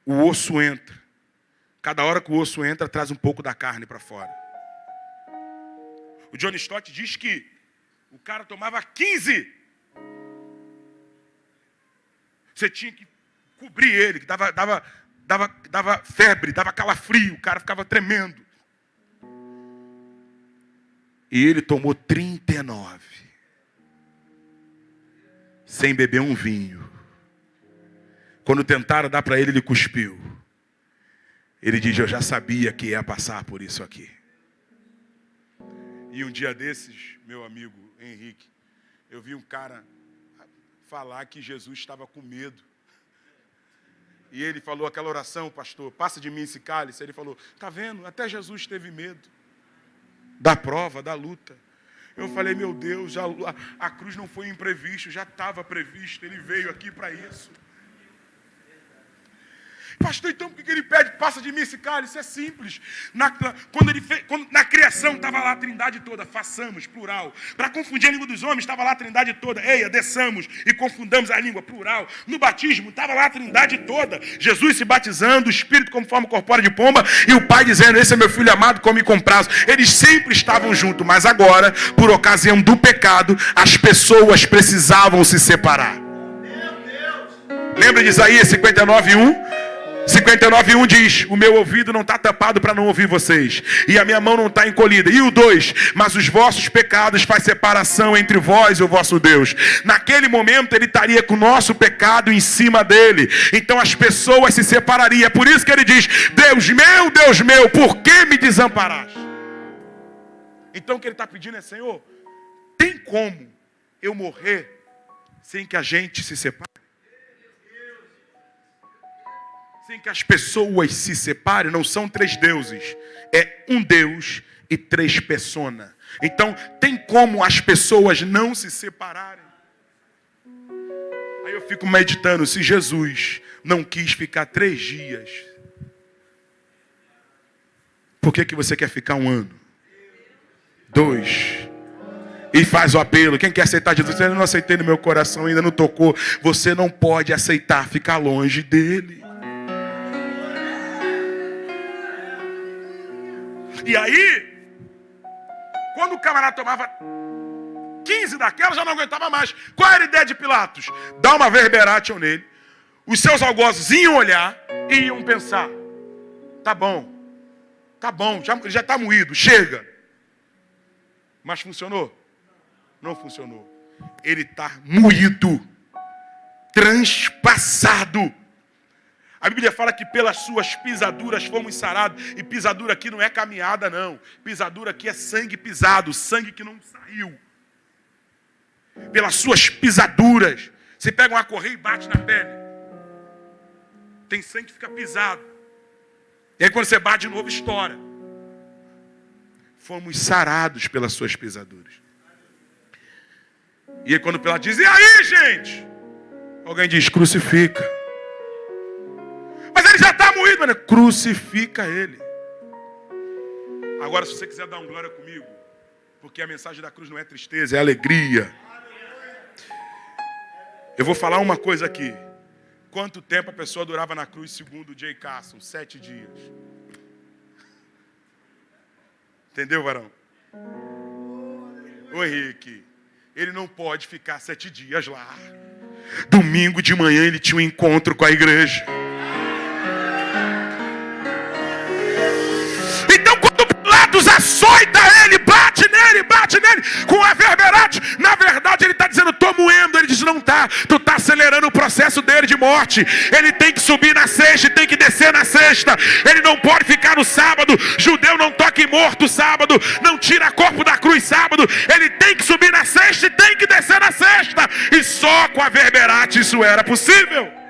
o osso entra. Cada hora que o osso entra, traz um pouco da carne para fora. O John Stott diz que o cara tomava 15. Você tinha que cobrir ele, que dava febre, dava calafrio, o cara ficava tremendo. E ele tomou 39, sem beber um vinho. Quando tentaram dar para ele, ele cuspiu. Ele diz, eu já sabia que ia passar por isso aqui. E um dia desses, meu amigo Henrique, eu vi um cara falar que Jesus estava com medo. E ele falou aquela oração, pastor, passa de mim esse cálice. Ele falou, tá vendo? Até Jesus teve medo da prova, da luta. Eu falei, meu Deus, a cruz não foi imprevisto, já estava previsto. Ele veio aqui para isso. Pastor, então por que ele pede, passa de mim esse cálice? É simples. Quando na criação estava lá a trindade toda, façamos, plural. Para confundir a língua dos homens, estava lá a trindade toda. Eia, desçamos e confundamos a língua, plural. No batismo, estava lá a trindade toda. Jesus se batizando, o Espírito como forma corpórea de pomba, e o Pai dizendo, esse é meu filho amado, come com prazo. Eles sempre estavam juntos, mas agora, por ocasião do pecado, as pessoas precisavam se separar. Lembra de Isaías 59:1? 59:1 diz, o meu ouvido não está tampado para não ouvir vocês, e a minha mão não está encolhida. E o 2, mas os vossos pecados faz separação entre vós e o vosso Deus. Naquele momento ele estaria com o nosso pecado em cima dele, então as pessoas se separariam. Por isso que ele diz, Deus meu, por que me desamparaste? Então o que ele está pedindo é, Senhor, tem como eu morrer sem que a gente se separe? Sem que as pessoas se separem? Não são 3 deuses, é um Deus e 3 personas. Então tem como as pessoas não se separarem? Aí eu fico meditando, se Jesus não quis ficar 3 dias, por que você quer ficar 1 ano? 2? E faz o apelo, quem quer aceitar Jesus? Eu não aceitei no meu coração, ainda não tocou. Você não pode aceitar ficar longe dele. E aí, quando o camarada tomava 15 daquela, já não aguentava mais. Qual era a ideia de Pilatos? Dá uma verberatio nele. Os seus algozes iam olhar e iam pensar, tá bom, ele já está moído, chega. Mas funcionou? Não funcionou. Ele está moído, transpassado. A Bíblia fala que pelas suas pisaduras fomos sarados. E pisadura aqui não é caminhada, não. Pisadura aqui é sangue pisado, sangue que não saiu. Pelas suas pisaduras. Você pega uma correia e bate na pele. Tem sangue que fica pisado. E aí quando você bate de novo, estoura. Fomos sarados pelas suas pisaduras. E aí quando Pilatos diz, e aí, gente? Alguém diz, crucifica. Mas ele já está moído, mano. Crucifica ele. Agora, se você quiser dar um glória comigo, porque a mensagem da cruz não é tristeza, é alegria. Eu vou falar uma coisa aqui. Quanto tempo a pessoa durava na cruz, segundo o J. Carson? 7 dias. Entendeu, varão? Ô Henrique, ele não pode ficar 7 dias lá. Domingo de manhã ele tinha um encontro com a igreja. Então quando Pilatos açoita ele, bate nele com a verberate, na verdade ele está dizendo, estou moendo. Ele diz, não está, tu está acelerando o processo dele de morte. Ele tem que subir na sexta e tem que descer na sexta. Ele não pode ficar no sábado. Judeu não toca em morto sábado, não tira corpo da cruz sábado. Ele tem que subir na sexta e tem que descer na sexta. E só com a verberate isso era possível.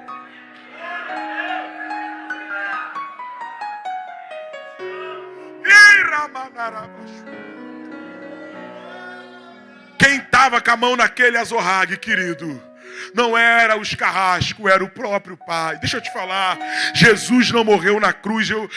Quem estava com a mão naquele azorrague, querido, não era os carrascos, era o próprio Pai. Deixa eu te falar, Jesus não morreu na cruz. Eu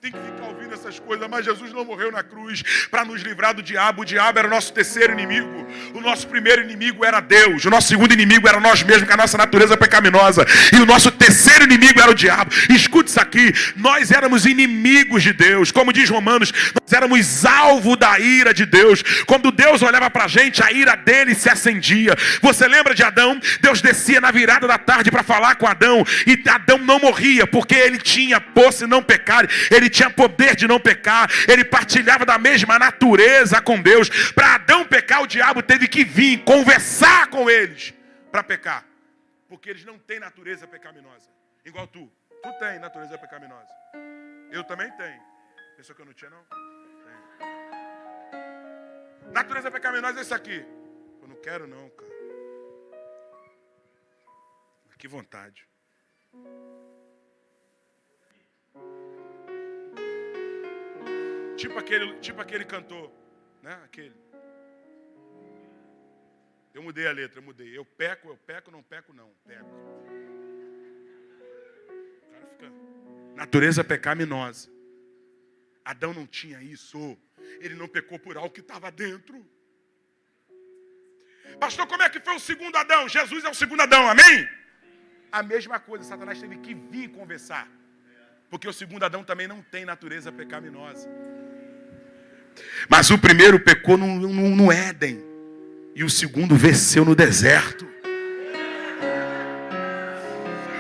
tenho que ficar ouvindo essas coisas, mas Jesus não morreu na cruz para nos livrar do diabo. O diabo era o nosso terceiro inimigo. O nosso primeiro inimigo era Deus. O nosso segundo inimigo era nós mesmos, com a nossa natureza pecaminosa. E o nosso terceiro inimigo era o diabo. Escute isso aqui, nós éramos inimigos de Deus. Como diz Romanos, nós éramos alvo da ira de Deus. Quando Deus olhava para a gente, a ira dele se acendia. Você lembra de Adão? Deus descia na virada da tarde para falar com Adão, e Adão não morria, porque ele tinha posse de não pecar, ele tinha poder de não pecar, ele partilhava da mesma natureza com Deus. Para Adão pecar, o diabo teve que vir conversar com eles para pecar, porque eles não têm natureza pecaminosa, igual tu tem natureza pecaminosa, eu também tenho. Pensou que eu não tinha, não? Tenho. Natureza pecaminosa é isso aqui. Eu não quero não, cara. Que vontade. Tipo aquele cantor, né? Aquele. Eu mudei a letra, eu mudei. Eu peco, não peco, não. Peco. O cara fica... Natureza pecaminosa. Adão não tinha isso. Ele não pecou por algo que estava dentro. Pastor, como é que foi o segundo Adão? Jesus é o segundo Adão, amém? A mesma coisa, Satanás teve que vir conversar. Porque o segundo Adão também não tem natureza pecaminosa. Mas o primeiro pecou no Éden. E o segundo venceu no deserto.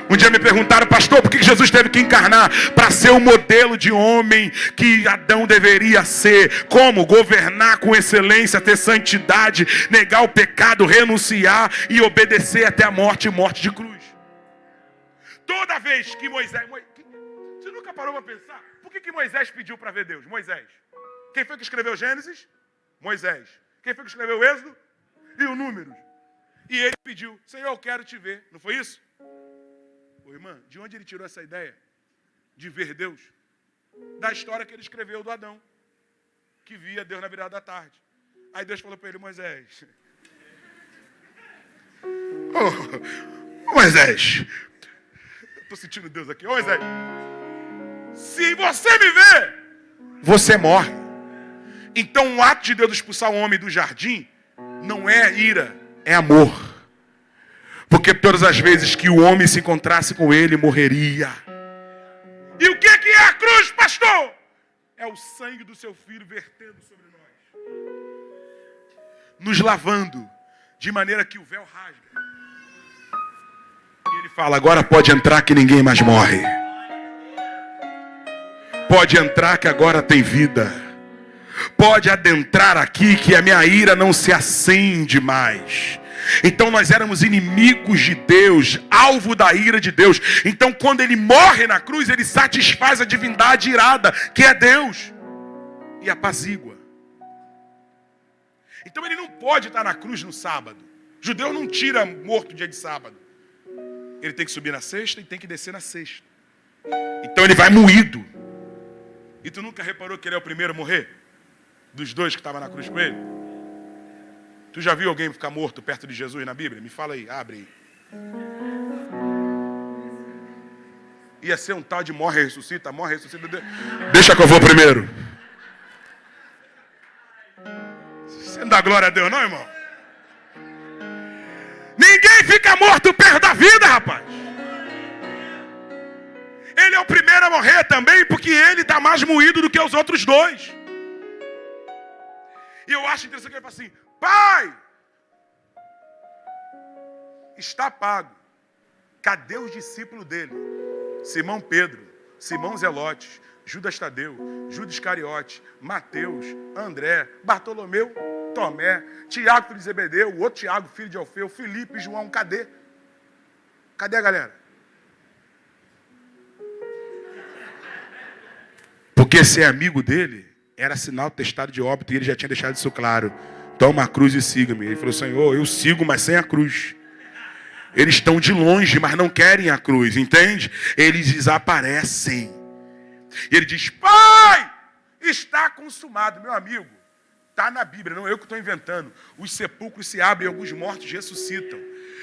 Um dia me perguntaram, pastor, por que Jesus teve que encarnar? Para ser o modelo de homem que Adão deveria ser. Como? Governar com excelência, ter santidade, negar o pecado, renunciar e obedecer até a morte e morte de cruz. Toda vez que Moisés... Você nunca parou para pensar? Por que Moisés pediu para ver Deus? Moisés. Quem foi que escreveu Gênesis? Moisés. Quem foi que escreveu o Êxodo? E o Números. E ele pediu, Senhor, eu quero te ver. Não foi isso? Ô, irmã, de onde ele tirou essa ideia de ver Deus? Da história que ele escreveu do Adão, que via Deus na virada da tarde. Aí Deus falou para ele, Moisés, Moisés, estou sentindo Deus aqui, Moisés, se você me ver, você morre. Então o ato de Deus expulsar o homem do jardim não é ira, é amor. Porque todas as vezes que o homem se encontrasse com ele, morreria. E o que é a cruz, pastor? É o sangue do seu filho vertendo sobre nós. Nos lavando, de maneira que o véu rasga. E ele fala, agora pode entrar que ninguém mais morre. Pode entrar que agora tem vida. Pode adentrar aqui que a minha ira não se acende mais. Então nós éramos inimigos de Deus, alvo da ira de Deus. Então quando ele morre na cruz, ele satisfaz a divindade irada, que é Deus, e apazigua. Então ele não pode estar na cruz no sábado. O judeu não tira morto dia de sábado. Ele tem que subir na sexta e tem que descer na sexta. Então ele vai moído. E tu nunca reparou que ele é o primeiro a morrer? Dos dois que estavam na cruz com ele? Tu já viu alguém ficar morto perto de Jesus na Bíblia? Me fala aí, abre aí. Ia ser um tal de morre e ressuscita. Deixa que eu vou primeiro. Você não dá glória a Deus não, irmão? Ninguém fica morto perto da vida, rapaz. Ele é o primeiro a morrer também, porque ele está mais moído do que os outros dois. E eu acho interessante que ele fala assim, Pai, está pago. Cadê os discípulos dele? Simão Pedro, Simão Zelote, Judas Tadeu, Judas Iscariote, Mateus, André, Bartolomeu, Tomé, Tiago, filho de Zebedeu, o outro Tiago, filho de Alfeu, Filipe, João, cadê? Cadê a galera? Porque ser amigo dele era sinal testado de óbito e ele já tinha deixado isso claro. Toma a cruz e siga-me. Ele falou, Senhor, eu sigo, mas sem a cruz. Eles estão de longe, mas não querem a cruz, entende? Eles desaparecem. E ele diz, Pai, está consumado. Meu amigo, Está na Bíblia, não é eu que estou inventando. Os sepulcros se abrem e alguns mortos ressuscitam.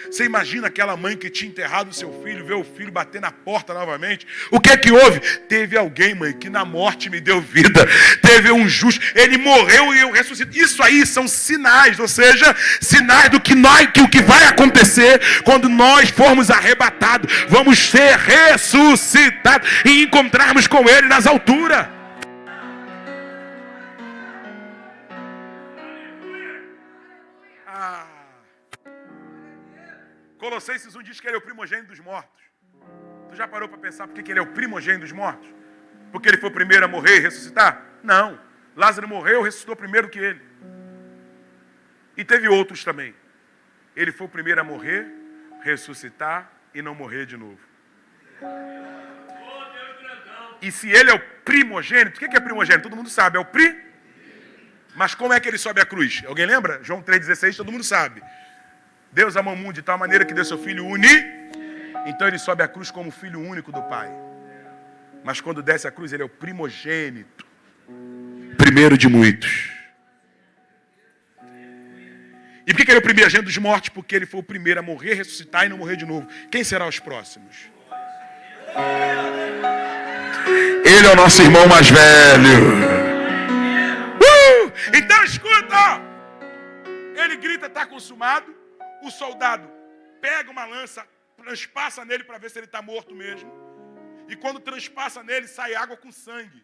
Você imagina aquela mãe que tinha enterrado o seu filho, ver o filho bater na porta novamente. O que é que houve? Teve alguém, mãe, que na morte me deu vida. Teve um justo, ele morreu e eu ressuscito. Isso aí são sinais, ou seja, sinais do que o que vai acontecer quando nós formos arrebatados. Vamos ser ressuscitados e encontrarmos com ele nas alturas. Colossenses 1 diz que ele é o primogênito dos mortos. Tu já parou para pensar por que ele é o primogênito dos mortos? Porque ele foi o primeiro a morrer e ressuscitar? Não. Lázaro morreu e ressuscitou primeiro que ele. E teve outros também. Ele foi o primeiro a morrer, ressuscitar e não morrer de novo. E se ele é o primogênito, o que é primogênito? Todo mundo sabe, é o Mas como é que ele sobe a cruz? Alguém lembra? João 3,16, todo mundo sabe. Deus amou o mundo de tal maneira que deu seu filho Então ele sobe a cruz como filho único do Pai. Mas quando desce a cruz, ele é o primogênito. Primeiro de muitos. E por que ele é o primogênito dos mortos? Porque ele foi o primeiro a morrer, ressuscitar e não morrer de novo. Quem será os próximos? Ele é o nosso irmão mais velho. Então escuta! Ele grita, está consumado. O soldado pega uma lança, transpassa nele para ver se ele está morto mesmo. E quando transpassa nele, sai água com sangue.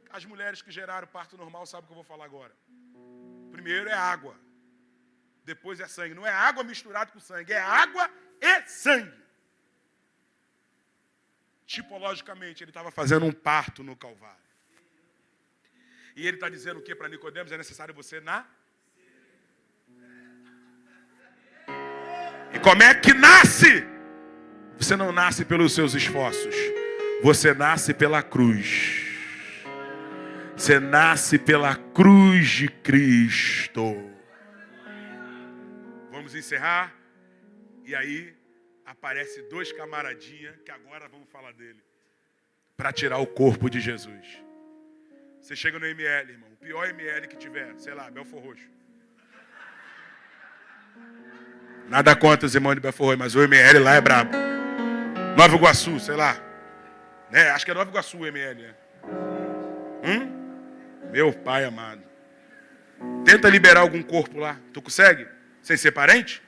As mulheres que geraram parto normal sabem o que eu vou falar agora. Primeiro é água. Depois é sangue. Não é água misturada com sangue. É água e sangue. Tipologicamente, ele estava fazendo um parto no Calvário. E ele está dizendo o que para Nicodemos? É necessário você E como é que nasce? Você não nasce pelos seus esforços. Você nasce pela cruz. Você nasce pela cruz de Cristo. Vamos encerrar. E aí aparece dois camaradinhas que agora vamos falar dele. Para tirar o corpo de Jesus. Você chega no ML, irmão. O pior ML que tiver. Sei lá, Belfor Roxo. Nada contra os irmãos de Belfor Roxo, mas o ML lá é brabo. Nova Iguaçu, sei lá. Né? Acho que é Nova Iguaçu o ML, né? Meu pai amado. Tenta liberar algum corpo lá. Tu consegue? Sem ser parente?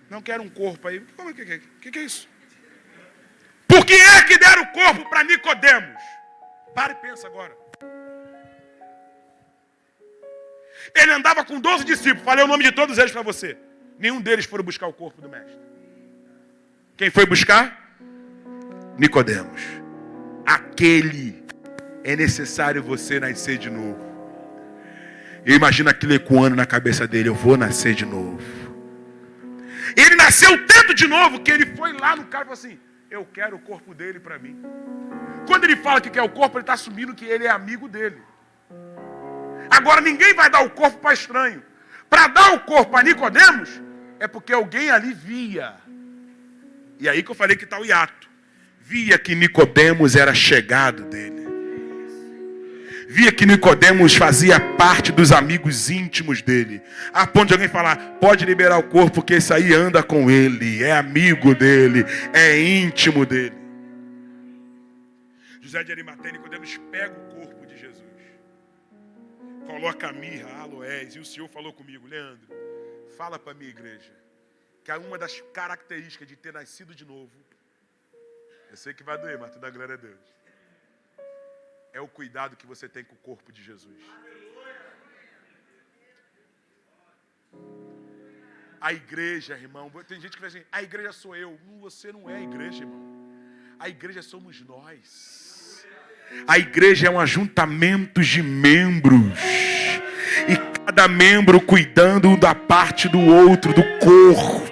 Não quero um corpo aí. O que é isso? Por que é que deram o corpo para Nicodemos? Para e pensa agora. Ele andava com 12 discípulos. Falei o nome de todos eles para você. Nenhum deles foram buscar o corpo do mestre. Quem foi buscar? Nicodemos. Aquele é necessário você nascer de novo. Eu imagino aquilo ecoando na cabeça dele. Eu vou nascer de novo. Ele nasceu tanto de novo que ele foi lá no cara e falou assim: eu quero o corpo dele para mim. Quando ele fala que quer o corpo, ele está assumindo que ele é amigo dele. Agora ninguém vai dar o corpo para estranho. Para dar o corpo para Nicodemos, é porque alguém ali via. E aí que eu falei que está o hiato. Via que Nicodemos era chegado dele. Via que Nicodemos fazia parte dos amigos íntimos dele. A ponto de alguém falar: pode liberar o corpo, porque esse aí anda com ele, é amigo dele, é íntimo dele. José de Arimateia, Nicodemos pega o corpo de Jesus. Coloca a mirra, aloés. E o Senhor falou comigo: Leandro, fala para a minha igreja que uma das características de ter nascido de novo, eu sei que vai doer, mas tu dá glória a Deus, é o cuidado que você tem com o corpo de Jesus. A igreja, irmão, tem gente que fala assim: a igreja sou eu. Você não é a igreja, irmão. A igreja somos nós. A igreja é um ajuntamento de membros. E cada membro cuidando da parte do outro, do corpo.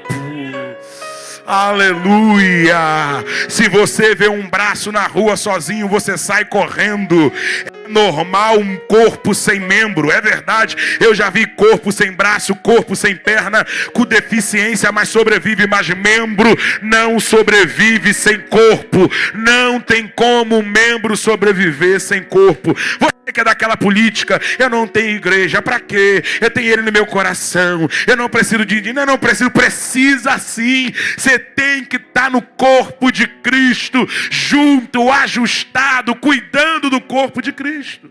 Aleluia! Se você vê um braço na rua sozinho, você sai correndo. É normal um corpo sem membro, é verdade. Eu já vi corpo sem braço, corpo sem perna, com deficiência, mas sobrevive. Mas membro não sobrevive sem corpo. Não tem como um membro sobreviver sem corpo. Você Que é daquela política, eu não tenho igreja, para quê? Eu tenho ele no meu coração, eu não preciso de não preciso, precisa sim. Você tem que estar no corpo de Cristo, junto, ajustado, cuidando do corpo de Cristo.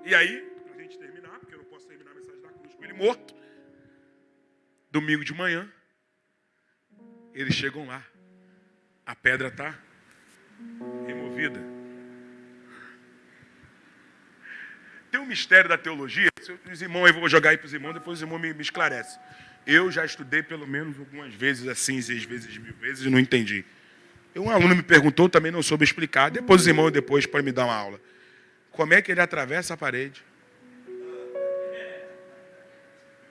E aí, pra gente terminar, porque eu não posso terminar a mensagem da cruz com ele morto, domingo de manhã, eles chegam lá, a pedra está removida. Tem um mistério da teologia, os irmãos, eu vou jogar aí para os irmãos, depois os irmãos me esclarecem. Eu já estudei pelo menos algumas vezes assim, 6 vezes, 1000 vezes e não entendi. Um aluno me perguntou, também não soube explicar, depois os irmãos podem me dar uma aula. Como é que ele atravessa a parede?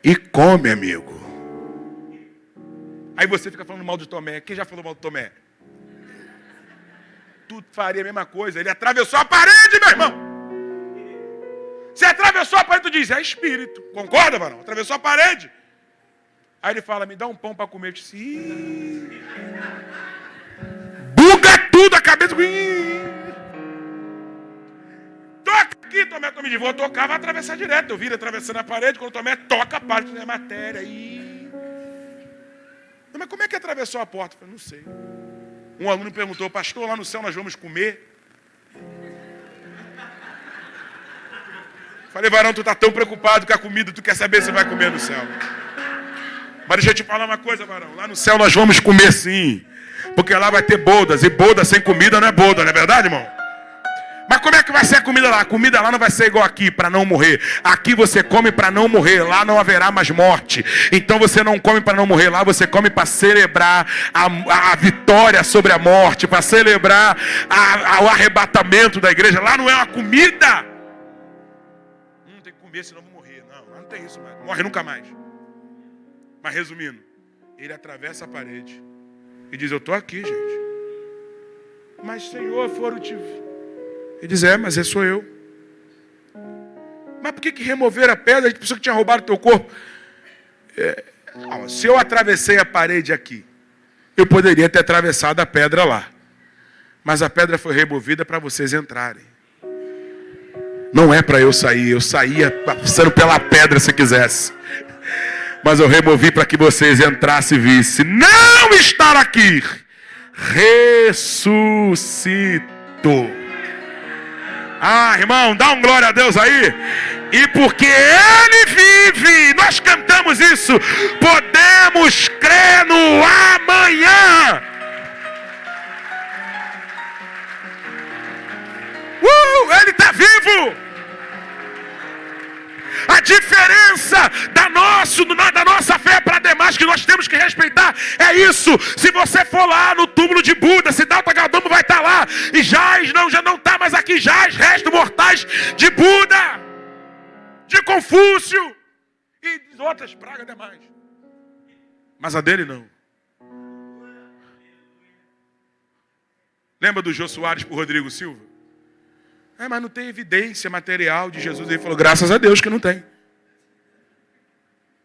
E come, amigo. Aí você fica falando mal de Tomé. Quem já falou mal de Tomé? Tu faria a mesma coisa. Ele atravessou a parede, meu irmão. Você atravessou a parede, tu diz, é espírito. Concorda, varão? Atravessou a parede. Aí ele fala, me dá um pão para comer. Eu disse, buga tudo a cabeça. Toca aqui, Tomé. Tomé diz, vou tocar, vai atravessar direto. Eu viro atravessando a parede, quando Tomé toca a parte da matéria. Mas como é que atravessou a porta? Eu falei, não sei. Um aluno perguntou, pastor, lá no céu nós vamos comer? Falei, varão, tu tá tão preocupado com a comida, tu quer saber se vai comer no céu. Mas deixa eu te falar uma coisa, varão. Lá no céu nós vamos comer sim. Porque lá vai ter bodas. E boda sem comida não é boda, não é verdade, irmão? Mas como é que vai ser a comida lá? A comida lá não vai ser igual aqui, para não morrer. Aqui você come para não morrer, lá não haverá mais morte. Então você não come para não morrer, lá você come para celebrar a vitória sobre a morte, para celebrar o arrebatamento da igreja. Lá não é uma comida. Tem que comer senão vou morrer. Não, lá não tem isso mais. Morre nunca mais. Mas resumindo, ele atravessa a parede e diz, eu estou aqui, gente. Mas Senhor, foram te... Ele diz, mas sou eu. Mas por que remover a pedra? A gente pensou que tinha roubado o teu corpo. Se eu atravessei a parede aqui, eu poderia ter atravessado a pedra lá. Mas a pedra foi removida para vocês entrarem. Não é para eu sair. Eu saía passando pela pedra se quisesse. Mas eu removi para que vocês entrassem e vissem. Não estar aqui. Ressuscitou. Irmão, dá um glória a Deus aí. E porque Ele vive, nós cantamos isso, podemos crer no amanhã. Ele está vivo. A diferença da nossa fé para demais que nós temos que respeitar é isso. Se você for lá no túmulo de Buda, Siddhartha Gautama vai estar lá e já não está mais aqui, restos mortais de Buda, de Confúcio e de outras pragas demais. Mas a dele não. Lembra do Jô Soares por Rodrigo Silva? Mas não tem evidência material de Jesus. Ele falou, graças a Deus que não tem.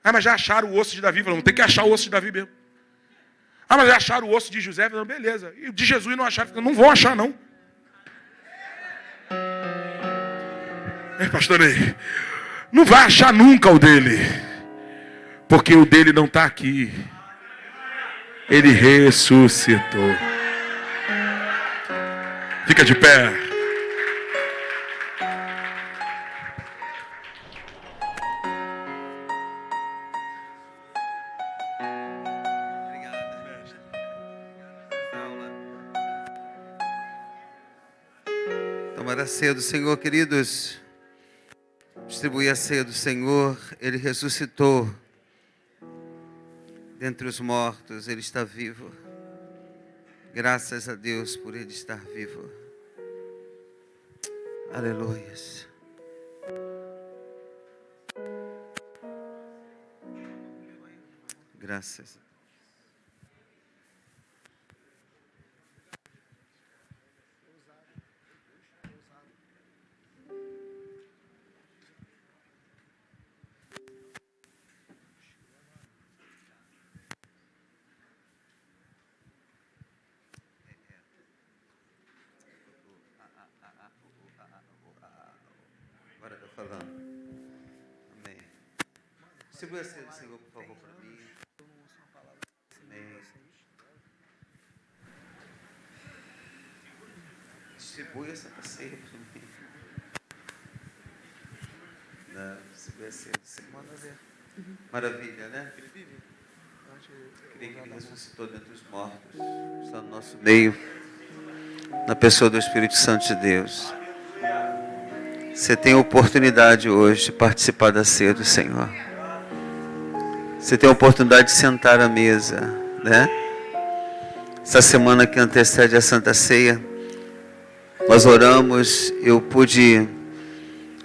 Mas já acharam o osso de Davi. Falou, não tem que achar o osso de Davi mesmo. Mas já acharam o osso de José. Falou, beleza. E de Jesus não acharam. Falou, não vão achar não. Pastor Ney, não vai achar nunca o dele. Porque o dele não está aqui. Ele ressuscitou. Fica de pé. Tomar a ceia do Senhor, queridos. Distribuir a ceia do Senhor. Ele ressuscitou dentre os mortos. Ele está vivo. Graças a Deus por Ele estar vivo. Aleluias. Graças. Agora está falando. Amém. Distribui a ceia do Senhor, por favor, para mim. Amém. Distribui a Santa Ceia para mim. Não, distribui a ceia do Senhor. Maravilha, né? Creio que Ele ressuscitou dentre os mortos. Está no nosso meio. Na pessoa do Espírito Santo de Deus. Você tem a oportunidade hoje de participar da ceia do Senhor. Você tem a oportunidade de sentar à mesa, né? Essa semana que antecede a Santa Ceia, nós oramos, eu pude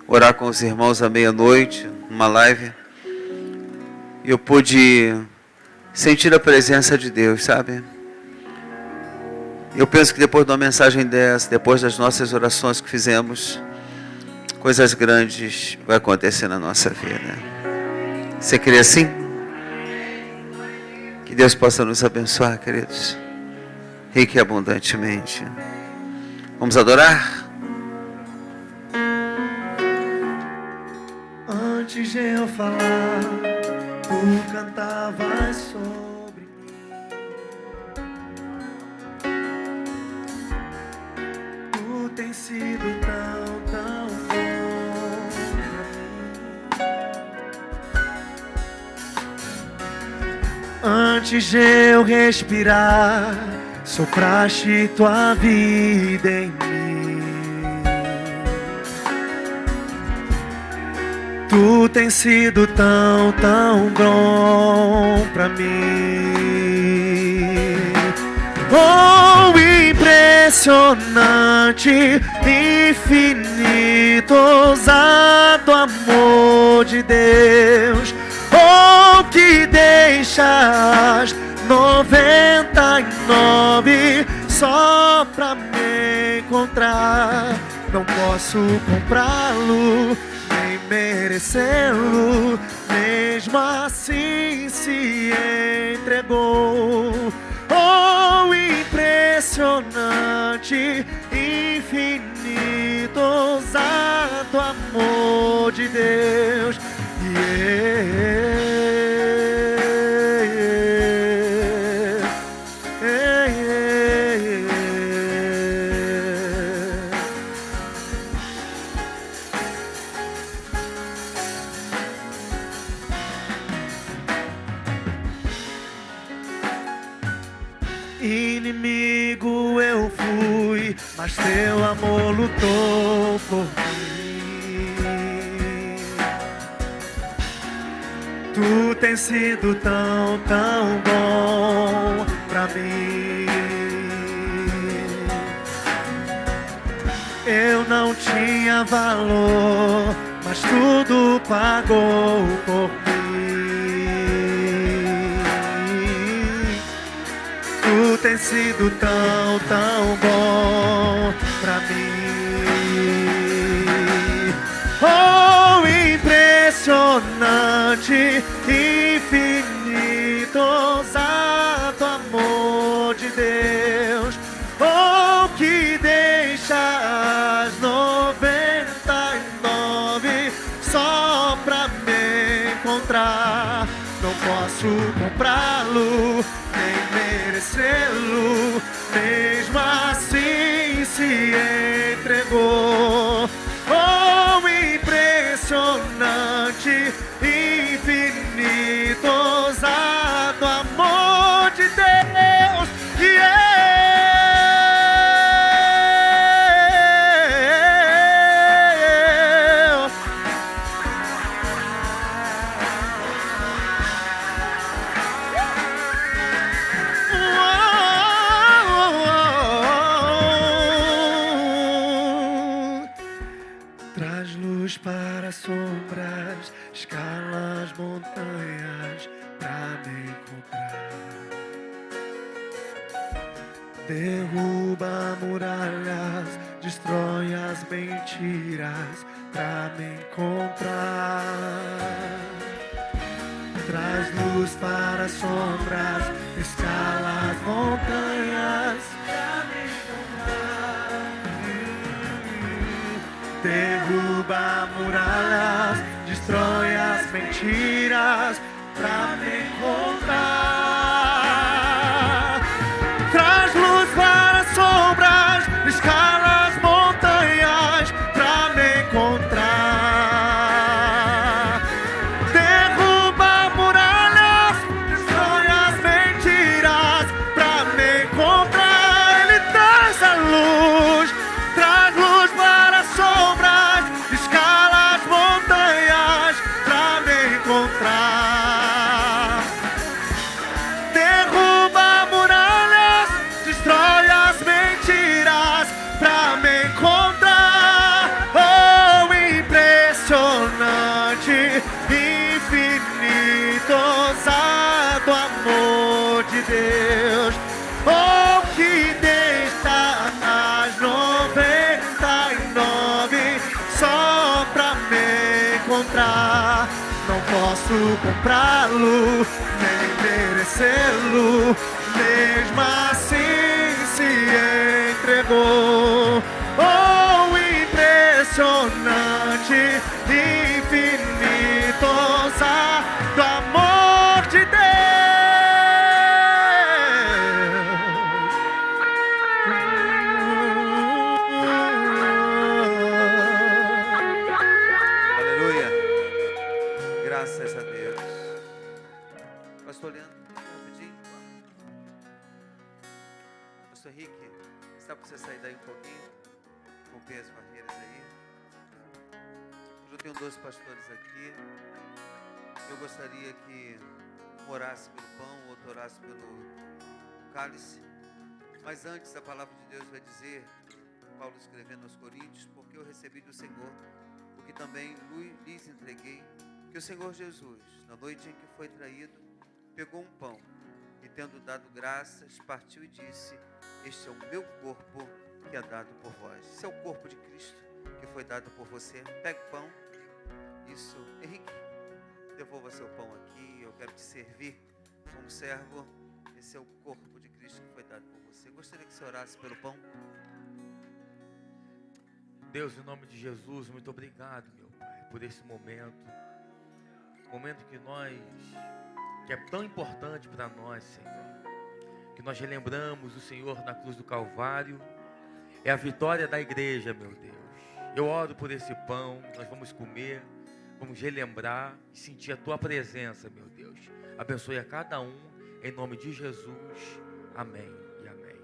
orar com os irmãos à meia-noite, numa live. Eu pude sentir a presença de Deus, sabe? Eu penso que depois de uma mensagem dessa, depois das nossas orações que fizemos, coisas grandes vão acontecer na nossa vida. Você crê assim? Que Deus possa nos abençoar, queridos, rique e abundantemente. Vamos adorar? Antes de eu falar, tu cantavas sobre mim. Tu tens sido tão, tão bom pra mim. Antes de eu respirar, sopraste tua vida em mim. Tu tens sido tão, tão bom pra mim. Oh, impressionante, infinito, ousado amor de Deus. Oh, que deixas 99 só pra me encontrar. Não posso comprá-lo, nem merecê-lo, mesmo assim se entregou. Oh, impressionante, infinito, ousado amor de Deus. Inimigo eu fui, mas teu amor lutou por mim. Tu tens sido tão, tão bom pra mim. Eu não tinha valor, mas tudo pagou por mim. Tu tens sido tão, tão bom pra mim. Oh, impressionante, infinito, ousado amor de Deus. Oh, que deixa as 99 só pra me encontrar. Não posso comprá-lo, nem merecê-lo, mesmo assim se entregou. Oh, impressionante, infinito, ousado amor de Deus. Traz luz para sombras, escala as montanhas pra me encontrar. Derruba muralhas, destrói as mentiras pra me encontrar. Traz luz para as sombras, escala as montanhas pra me encontrar. derruba muralhas, destrói as mentiras pra me encontrar. Traz luz para as sombras, escala as montanhas pra me encontrar. Derruba muralhas, destrói as mentiras pra me encontrar. Ele traz a luz, traz luz para as sombras, escala as montanhas pra me encontrar. Derruba muralhas, destrói as mentiras pra me encontrar. Oh, impressionante, infinito, ousado amor de Deus. Oh, que deixa as 99 só pra me encontrar. Não posso comprá-lo, nem merecê-lo, mesmo assim se entregou. Oh, impressionante, infinito, ousado amor de Deus. Aleluia. Graças a Deus. Pastor Leandro, rapidinho. Pastor Rick, está para você sair daí um pouquinho? Romper as barreiras aí. Hoje eu tenho 12 pastores aqui. Eu gostaria que um orasse pelo pão, outro orasse pelo cálice. Mas antes, a palavra de Deus vai dizer, Paulo escrevendo aos Coríntios, porque eu recebi do Senhor, porque também lhes entreguei, que o Senhor Jesus, na noite em que foi traído, pegou um pão e, tendo dado graças, partiu e disse: este é o meu corpo que é dado por vós. Esse é o corpo de Cristo que foi dado por você. Pega o pão. Isso. Henrique, devolva seu pão aqui. Eu quero te servir como servo. Esse é o corpo de Cristo que foi dado por você. Gostaria que você orasse pelo pão. Deus, em nome de Jesus, muito obrigado, meu Pai, por esse momento que é tão importante para nós, Senhor, que nós relembramos o Senhor na cruz do Calvário. É a vitória da igreja, meu Deus. Eu oro por esse pão, nós vamos comer, vamos relembrar e sentir a Tua presença, meu Deus. Abençoe a cada um, em nome de Jesus. Amém e amém.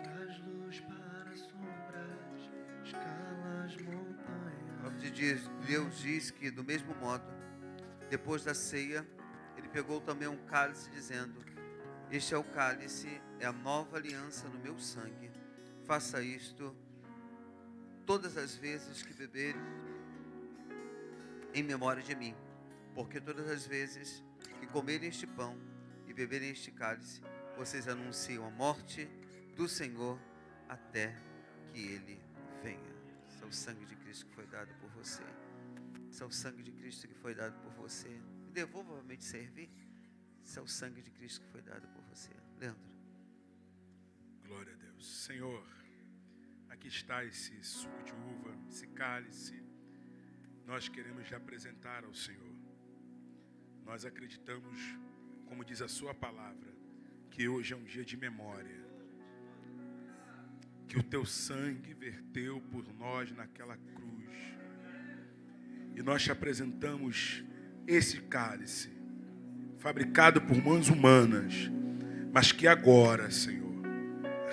Traz luz para as sombras, escala as montanhas. A palavra de Deus diz que, do mesmo modo, depois da ceia, ele pegou também um cálice, dizendo: este é o cálice, é a nova aliança no meu sangue. Faça isto todas as vezes que beberes, em memória de mim. Porque todas as vezes que comerem este pão e beberem este cálice, vocês anunciam a morte do Senhor até que Ele venha. Esse é o sangue de Cristo que foi dado por você. Esse é o sangue de Cristo que foi dado por você. Me devolva para me servir. Esse é o sangue de Cristo que foi dado por você. Leandro. Glória a Deus. Senhor, aqui está esse suco de uva, esse cálice. Nós queremos lhe apresentar ao Senhor. Nós acreditamos, como diz a sua palavra, que hoje é um dia de memória. Que o teu sangue verteu por nós naquela cruz. E nós te apresentamos esse cálice, fabricado por mãos humanas, mas que agora, Senhor,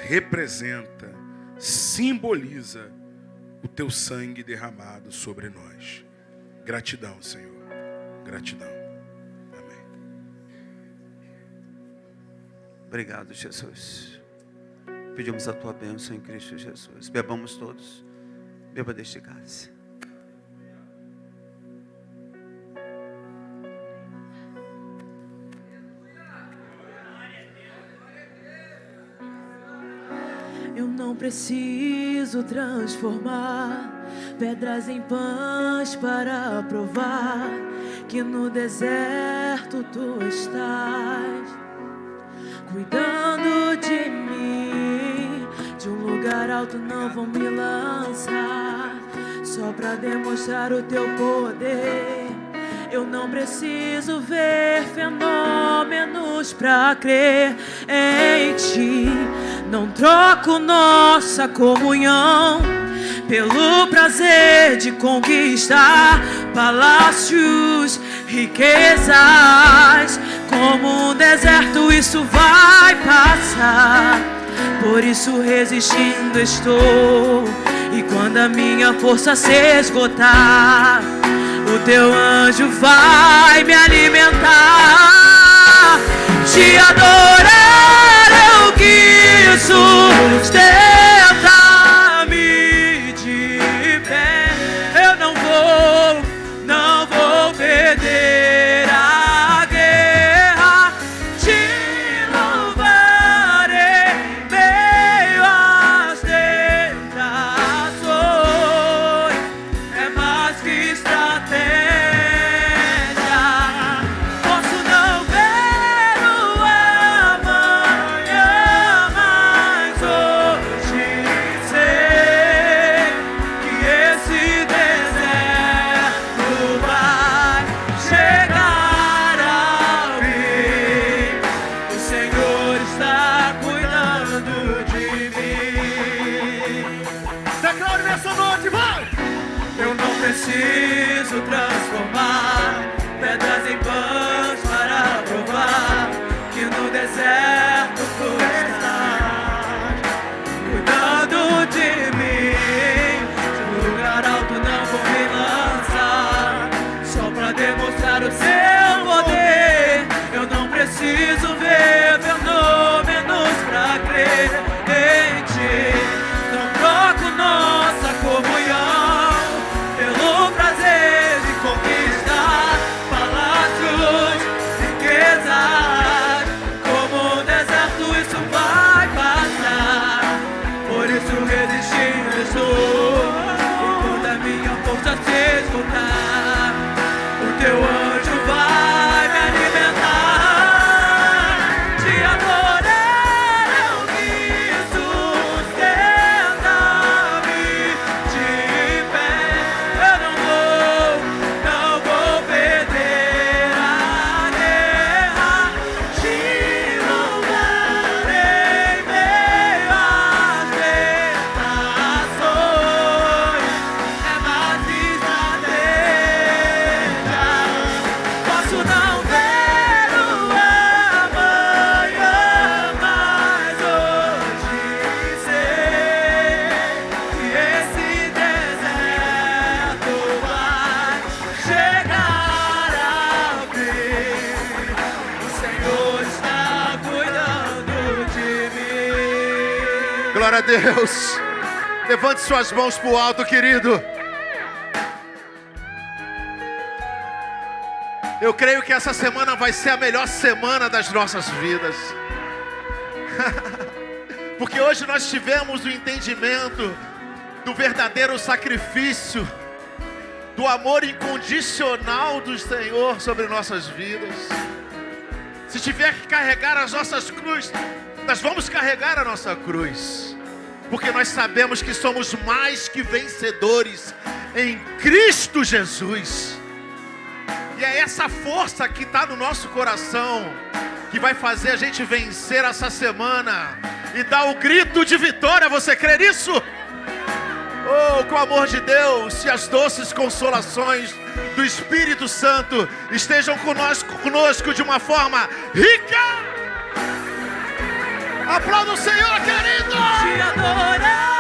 representa, simboliza o teu sangue derramado sobre nós. Gratidão, Senhor. Gratidão. Amém. Obrigado, Jesus. Pedimos a tua bênção em Cristo Jesus. Bebamos todos. Beba deste cálice. Eu não preciso transformar pedras em pães para provar que no deserto tu estás cuidando de mim. De um lugar alto não vão me lançar, só pra demonstrar o teu poder. Eu não preciso ver fenômenos pra crer em ti. Não troco nossa comunhão pelo prazer de conquistar palácios, riquezas. Como um deserto isso vai passar, por isso resistindo estou. E quando a minha força se esgotar, o teu anjo vai me alimentar. Te adorar eu quis sustentar-me de pé. Eu não vou perder a guerra. Te louvarei meio às tentações. É mais que estratégia. Posso não ver o amanhã, mas hoje sei que esse deserto vai chegar ao fim. O Senhor está cuidando de mim. Declare nessa noite, vai! Eu não preciso transformar pedras em pães para provar que no deserto tu estás cuidando de mim. De um lugar alto não vou me lançar, só pra demonstrar o seu poder. Eu não preciso ver fenômenos pra crer em ti. Não troco nossa comunhão pelo prazer de conquistar palácios, riquezas. Como um deserto isso vai passar, por isso resistindo estou. E quando a minha força se esgotar, o teu anjo vai me alimentar. Te adorar eu quis sustentar-me de pé. Eu não vou perder a guerra. Te louvarei meio às tentações. É mais estratégia. Posso não ver o amanhã, mas hoje sei que esse deserto vai chegar ao fim. O Senhor está cuidando de mim. Glória a Deus. Levante suas mãos para o alto, querido. Eu creio que essa semana vai ser a melhor semana das nossas vidas. Porque hoje nós tivemos o entendimento do verdadeiro sacrifício, do amor incondicional do Senhor sobre nossas vidas. Se tiver que carregar as nossas cruzes, nós vamos carregar a nossa cruz, porque nós sabemos que somos mais que vencedores em Cristo Jesus. E é essa força que está no nosso coração que vai fazer a gente vencer essa semana e dar o grito de vitória. Você crê nisso? Oh, com o amor de Deus e as doces consolações do Espírito Santo estejam conosco de uma forma rica. Aplauda o Senhor, querido! Te adorar